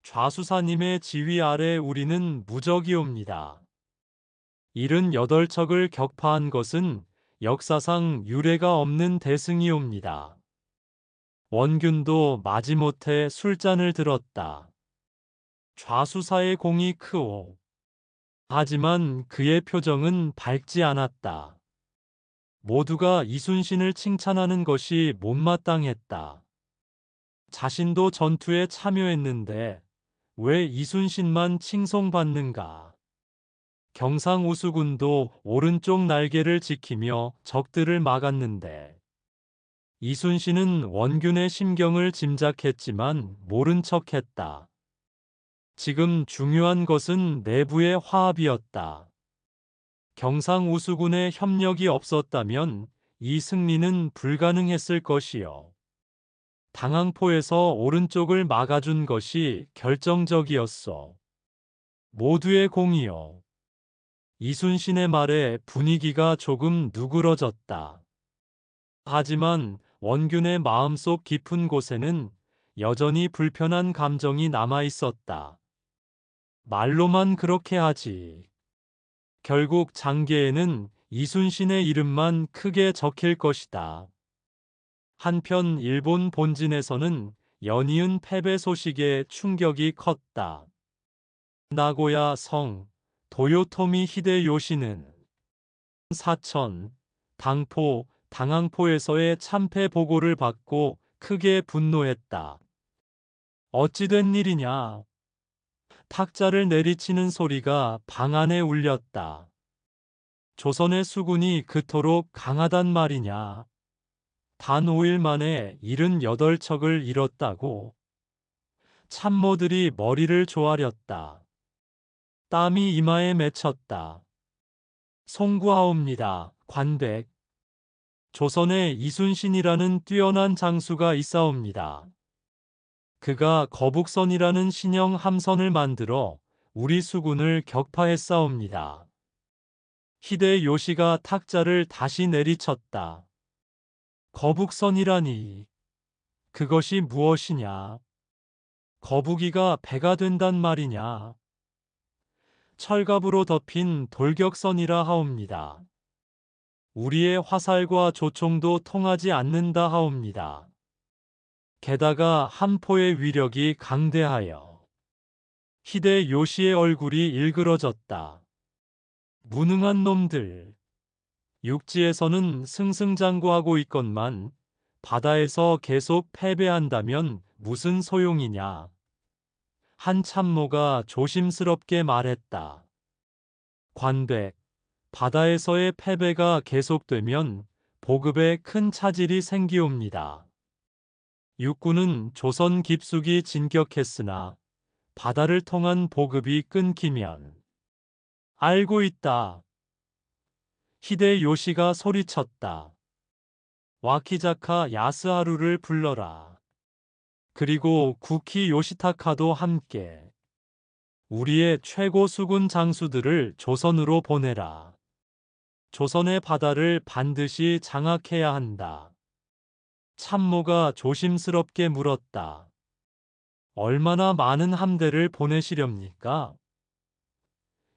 좌수사님의 지휘 아래 우리는 무적이옵니다. 78척을 격파한 것은 역사상 유례가 없는 대승이옵니다. 원균도 마지못해 술잔을 들었다. 좌수사의 공이 크오. 하지만 그의 표정은 밝지 않았다. 모두가 이순신을 칭찬하는 것이 못마땅했다. 자신도 전투에 참여했는데 왜 이순신만 칭송받는가? 경상우수군도 오른쪽 날개를 지키며 적들을 막았는데 이순신은 원균의 심경을 짐작했지만 모른 척했다. 지금 중요한 것은 내부의 화합이었다. 경상우수군의 협력이 없었다면 이 승리는 불가능했을 것이요. 당항포에서 오른쪽을 막아준 것이 결정적이었어. 모두의 공이요. 이순신의 말에 분위기가 조금 누그러졌다. 하지만 원균의 마음속 깊은 곳에는 여전히 불편한 감정이 남아 있었다. 말로만 그렇게 하지. 결국 장계에는 이순신의 이름만 크게 적힐 것이다. 한편 일본 본진에서는 연이은 패배 소식에 충격이 컸다. 나고야 성 도요토미 히데요시는 사천, 당포, 당항포에서의 참패 보고를 받고 크게 분노했다. 어찌된 일이냐? 탁자를 내리치는 소리가 방 안에 울렸다. 조선의 수군이 그토록 강하단 말이냐? 단 5일 만에 78척을 잃었다고. 참모들이 머리를 조아렸다. 땀이 이마에 맺혔다. 송구하옵니다, 관백. 조선에 이순신이라는 뛰어난 장수가 있사옵니다. 그가 거북선이라는 신형 함선을 만들어 우리 수군을 격파했사옵니다. 히데요시가 탁자를 다시 내리쳤다. 거북선이라니, 그것이 무엇이냐? 거북이가 배가 된단 말이냐? 철갑으로 덮인 돌격선이라 하옵니다. 우리의 화살과 조총도 통하지 않는다 하옵니다. 게다가 함포의 위력이 강대하여 히데요시의 얼굴이 일그러졌다. 무능한 놈들. 육지에서는 승승장구하고 있건만 바다에서 계속 패배한다면 무슨 소용이냐. 한 참모가 조심스럽게 말했다. 관백, 바다에서의 패배가 계속되면 보급에 큰 차질이 생기옵니다. 육군은 조선 깊숙이 진격했으나 바다를 통한 보급이 끊기면 알고 있다. 히데요시가 소리쳤다. 와키자카 야스하루를 불러라. 그리고 구키 요시타카도 함께. 우리의 최고 수군 장수들을 조선으로 보내라. 조선의 바다를 반드시 장악해야 한다. 참모가 조심스럽게 물었다. 얼마나 많은 함대를 보내시렵니까?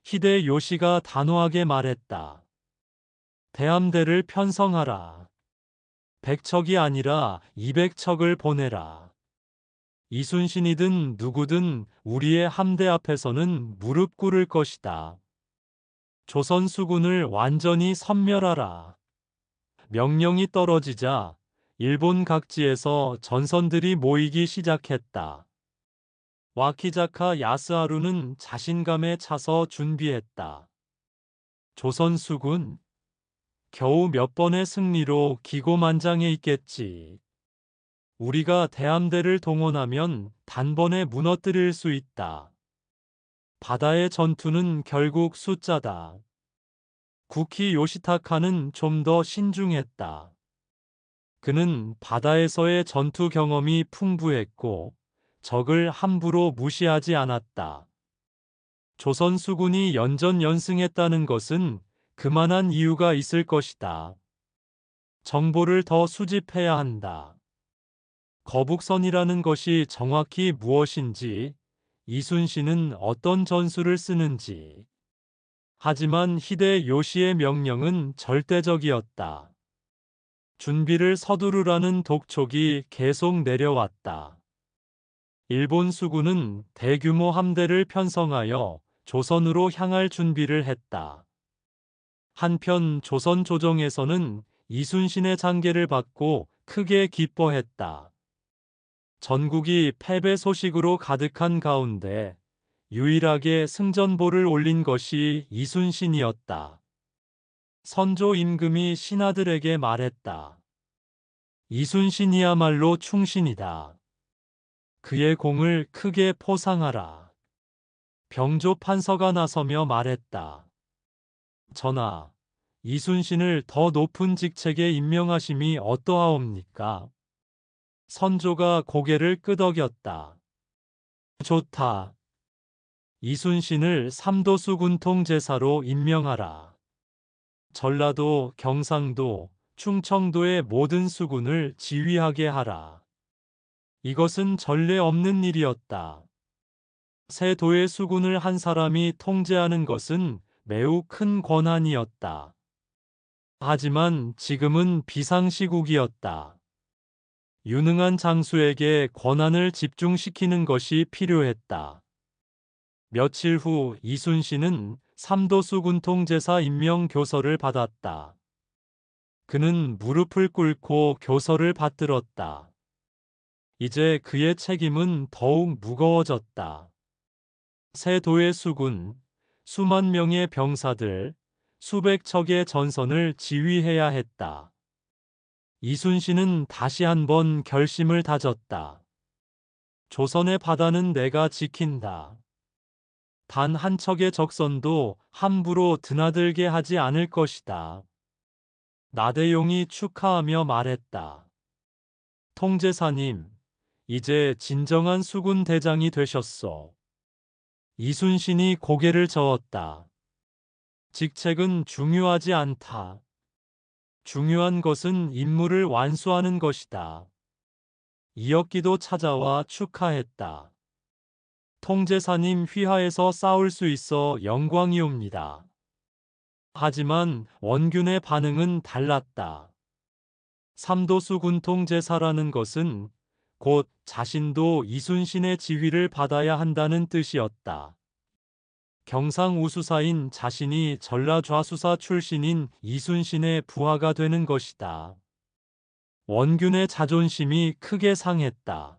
히데요시가 단호하게 말했다. 대함대를 편성하라. 100척이 아니라 200척을 보내라. 이순신이든 누구든 우리의 함대 앞에서는 무릎 꿇을 것이다. 조선 수군을 완전히 섬멸하라. 명령이 떨어지자 일본 각지에서 전선들이 모이기 시작했다. 와키자카 야스하루는 자신감에 차서 준비했다. 조선 수군, 겨우 몇 번의 승리로 기고만장해 있겠지. 우리가 대함대를 동원하면 단번에 무너뜨릴 수 있다. 바다의 전투는 결국 숫자다. 구키 요시타카는 좀 더 신중했다. 그는 바다에서의 전투 경험이 풍부했고 적을 함부로 무시하지 않았다. 조선 수군이 연전연승했다는 것은 그만한 이유가 있을 것이다. 정보를 더 수집해야 한다. 거북선이라는 것이 정확히 무엇인지, 이순신은 어떤 전술을 쓰는지. 하지만 히데요시의 명령은 절대적이었다. 준비를 서두르라는 독촉이 계속 내려왔다. 일본 수군은 대규모 함대를 편성하여 조선으로 향할 준비를 했다. 한편 조선 조정에서는 이순신의 장계를 받고 크게 기뻐했다. 전국이 패배 소식으로 가득한 가운데 유일하게 승전보를 올린 것이 이순신이었다. 선조 임금이 신하들에게 말했다. 이순신이야말로 충신이다. 그의 공을 크게 포상하라. 병조 판서가 나서며 말했다. 전하, 이순신을 더 높은 직책에 임명하심이 어떠하옵니까? 선조가 고개를 끄덕였다. 좋다. 이순신을 삼도수 군통제사로 임명하라. 전라도, 경상도, 충청도의 모든 수군을 지휘하게 하라. 이것은 전례 없는 일이었다. 새 도의 수군을 한 사람이 통제하는 것은 매우 큰 권한이었다. 하지만 지금은 비상시국이었다. 유능한 장수에게 권한을 집중시키는 것이 필요했다. 며칠 후 이순신은 삼도수 군통제사 임명 교서를 받았다. 그는 무릎을 꿇고 교서를 받들었다. 이제 그의 책임은 더욱 무거워졌다. 새 도의 수군, 수만 명의 병사들, 수백 척의 전선을 지휘해야 했다. 이순신은 다시 한번 결심을 다졌다. 조선의 바다는 내가 지킨다. 단 한 척의 적선도 함부로 드나들게 하지 않을 것이다. 나대용이 축하하며 말했다. 통제사님, 이제 진정한 수군 대장이 되셨소. 이순신이 고개를 저었다. 직책은 중요하지 않다. 중요한 것은 임무를 완수하는 것이다. 이역기도 찾아와 축하했다. 통제사님 휘하에서 싸울 수 있어 영광이옵니다. 하지만 원균의 반응은 달랐다. 삼도수 군통제사라는 것은 곧 자신도 이순신의 지휘를 받아야 한다는 뜻이었다. 경상우수사인 자신이 전라좌수사 출신인 이순신의 부하가 되는 것이다. 원균의 자존심이 크게 상했다.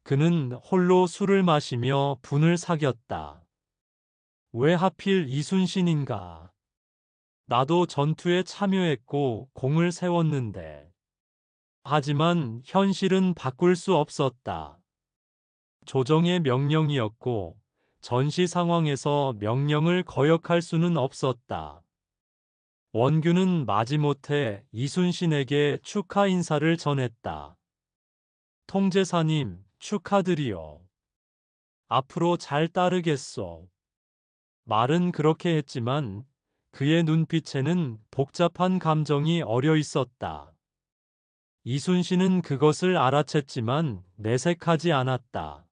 그는 홀로 술을 마시며 분을 사겼다. 왜 하필 이순신인가? 나도 전투에 참여했고 공을 세웠는데. 하지만 현실은 바꿀 수 없었다. 조정의 명령이었고 전시 상황에서 명령을 거역할 수는 없었다. 원균은 마지못해 이순신에게 축하 인사를 전했다. 통제사님, 축하드리오. 앞으로 잘 따르겠소. 말은 그렇게 했지만 그의 눈빛에는 복잡한 감정이 어려 있었다. 이순신은 그것을 알아챘지만 내색하지 않았다.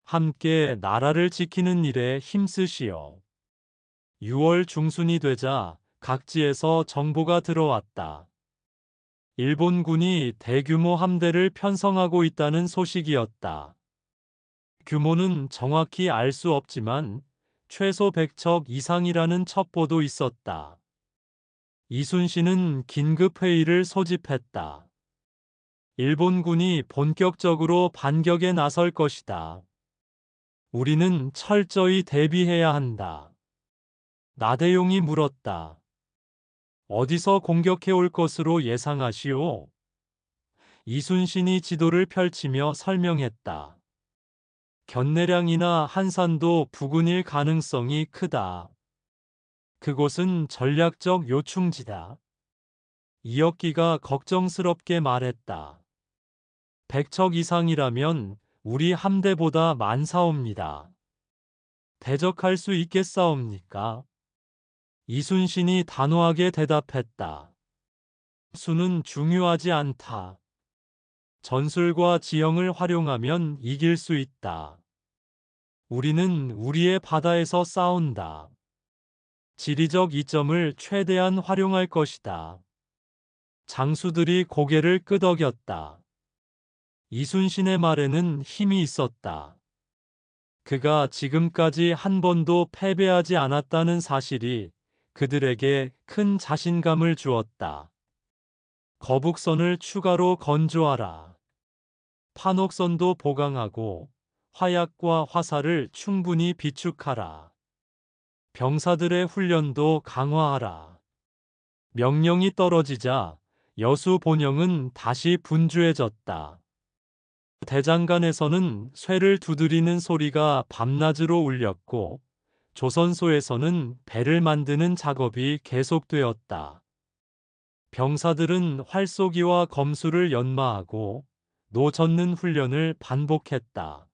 함께 나라를 지키는 일에 힘쓰시오. 6월 중순이 되자 각지에서 정보가 들어왔다. 일본군이 대규모 함대를 편성하고 있다는 소식이었다. 규모는 정확히 알 수 없지만 최소 100척 이상이라는 첩보도 있었다. 이순신은 긴급회의를 소집했다. 일본군이 본격적으로 반격에 나설 것이다. 우리는 철저히 대비해야 한다. 나대용이 물었다. 어디서 공격해 올 것으로 예상하시오? 이순신이 지도를 펼치며 설명했다. 견내량이나 한산도 부근일 가능성이 크다. 그곳은 전략적 요충지다. 이역기가 걱정스럽게 말했다. 100척 이상이라면 우리 함대보다 많사옵니다. 대적할 수 있겠사옵니까? 이순신이 단호하게 대답했다. 수는 중요하지 않다. 전술과 지형을 활용하면 이길 수 있다. 우리는 우리의 바다에서 싸운다. 지리적 이점을 최대한 활용할 것이다. 장수들이 고개를 끄덕였다. 이순신의 말에는 힘이 있었다. 그가 지금까지 한 번도 패배하지 않았다는 사실이 그들에게 큰 자신감을 주었다. 거북선을 추가로 건조하라. 판옥선도 보강하고 화약과 화살을 충분히 비축하라. 병사들의 훈련도 강화하라. 명령이 떨어지자 여수 본영은 다시 분주해졌다. 대장간에서는 쇠를 두드리는 소리가 밤낮으로 울렸고 조선소에서는 배를 만드는 작업이 계속되었다. 병사들은 활쏘기와 검수를 연마하고 노 젓는 훈련을 반복했다.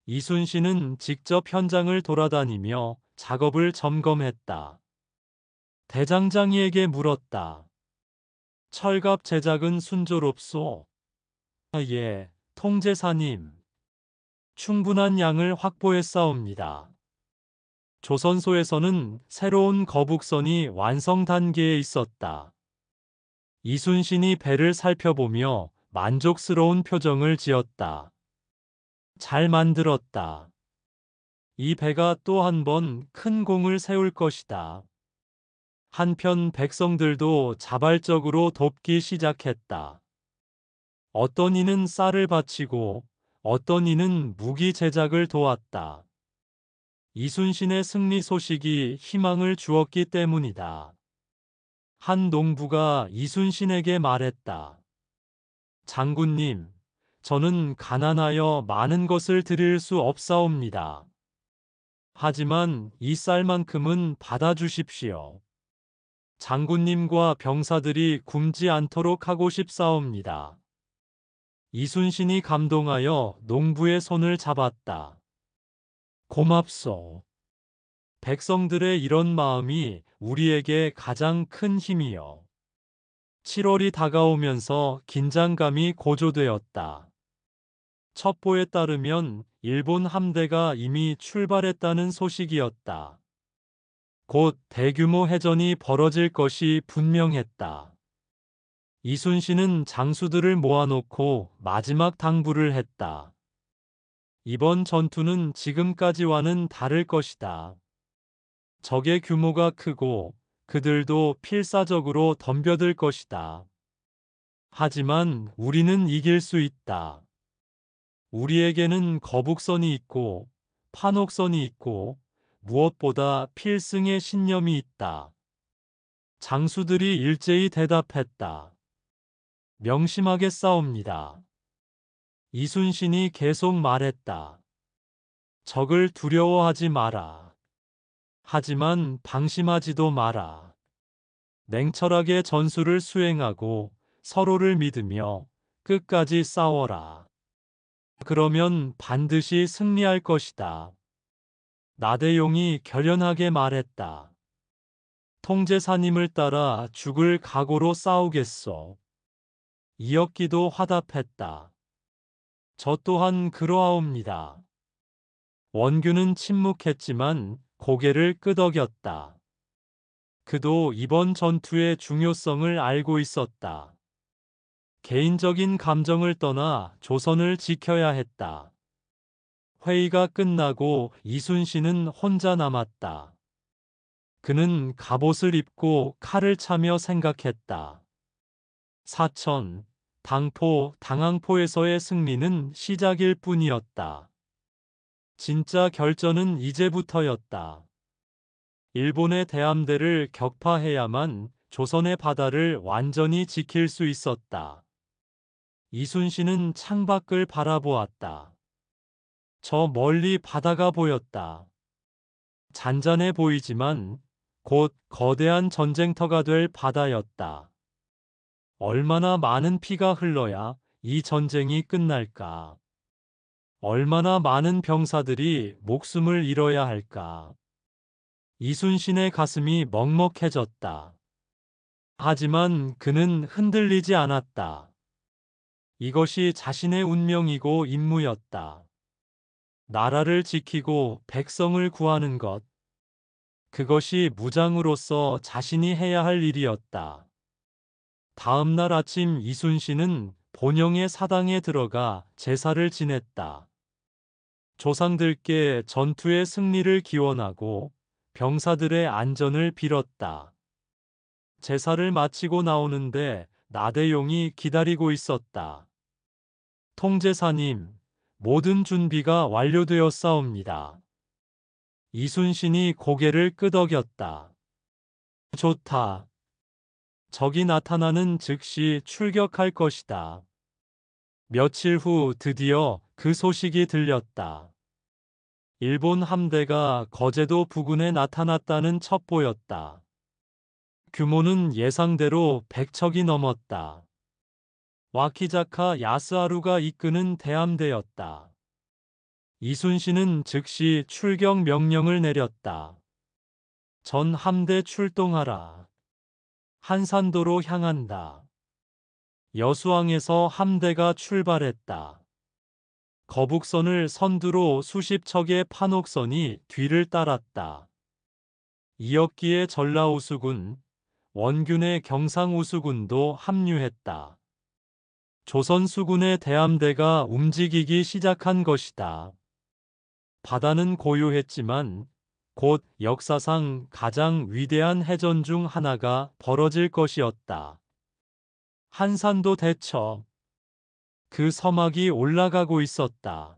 이순신은 직접 현장을 돌아다니며 작업을 점검했다. 대장장이에게 물었다. 철갑 제작은 순조롭소? 예, 통제사님. 충분한 양을 확보했사옵니다. 조선소에서는 새로운 거북선이 완성 단계에 있었다. 이순신이 배를 살펴보며 만족스러운 표정을 지었다. 잘 만들었다. 이 배가 또 한 번 큰 공을 세울 것이다. 한편 백성들도 자발적으로 돕기 시작했다. 어떤 이는 쌀을 바치고 어떤 이는 무기 제작을 도왔다. 이순신의 승리 소식이 희망을 주었기 때문이다. 한 농부가 이순신에게 말했다. 장군님, 저는 가난하여 많은 것을 드릴 수 없사옵니다. 하지만 이 쌀만큼은 받아주십시오. 장군님과 병사들이 굶지 않도록 하고 싶사옵니다. 이순신이 감동하여 농부의 손을 잡았다. 고맙소. 백성들의 이런 마음이 우리에게 가장 큰 힘이요. 7월이 다가오면서 긴장감이 고조되었다. 첩보에 따르면 일본 함대가 이미 출발했다는 소식이었다. 곧 대규모 해전이 벌어질 것이 분명했다. 이순신은 장수들을 모아놓고 마지막 당부를 했다. 이번 전투는 지금까지와는 다를 것이다. 적의 규모가 크고 그들도 필사적으로 덤벼들 것이다. 하지만 우리는 이길 수 있다. 우리에게는 거북선이 있고 판옥선이 있고 무엇보다 필승의 신념이 있다. 장수들이 일제히 대답했다. 명심하게 싸웁니다. 이순신이 계속 말했다. 적을 두려워하지 마라. 하지만 방심하지도 마라. 냉철하게 전술을 수행하고 서로를 믿으며 끝까지 싸워라. 그러면 반드시 승리할 것이다. 나대용이 결연하게 말했다. 통제사님을 따라 죽을 각오로 싸우겠소. 이혁기도 화답했다. 저 또한 그러하옵니다. 원균은 침묵했지만 고개를 끄덕였다. 그도 이번 전투의 중요성을 알고 있었다. 개인적인 감정을 떠나 조선을 지켜야 했다. 회의가 끝나고 이순신은 혼자 남았다. 그는 갑옷을 입고 칼을 차며 생각했다. 사천, 당포, 당항포에서의 승리는 시작일 뿐이었다. 진짜 결전은 이제부터였다. 일본의 대함대를 격파해야만 조선의 바다를 완전히 지킬 수 있었다. 이순신은 창밖을 바라보았다. 저 멀리 바다가 보였다. 잔잔해 보이지만 곧 거대한 전쟁터가 될 바다였다. 얼마나 많은 피가 흘러야 이 전쟁이 끝날까? 얼마나 많은 병사들이 목숨을 잃어야 할까? 이순신의 가슴이 먹먹해졌다. 하지만 그는 흔들리지 않았다. 이것이 자신의 운명이고 임무였다. 나라를 지키고 백성을 구하는 것. 그것이 무장으로서 자신이 해야 할 일이었다. 다음 날 아침 이순신은 본영의 사당에 들어가 제사를 지냈다. 조상들께 전투의 승리를 기원하고 병사들의 안전을 빌었다. 제사를 마치고 나오는데 나대용이 기다리고 있었다. 통제사님, 모든 준비가 완료되었사옵니다. 이순신이 고개를 끄덕였다. 좋다. 적이 나타나는 즉시 출격할 것이다. 며칠 후 드디어 그 소식이 들렸다. 일본 함대가 거제도 부근에 나타났다는 첩보였다. 규모는 예상대로 100척이 넘었다. 와키자카 야스하루가 이끄는 대함대였다. 이순신은 즉시 출격 명령을 내렸다. 전 함대 출동하라. 한산도로 향한다. 여수항에서 함대가 출발했다. 거북선을 선두로 수십 척의 판옥선이 뒤를 따랐다. 이었기의 전라우수군, 원균의 경상우수군도 합류했다. 조선수군의 대함대가 움직이기 시작한 것이다. 바다는 고요했지만 곧 역사상 가장 위대한 해전 중 하나가 벌어질 것이었다. 한산도 대첩. 그 서막이 올라가고 있었다.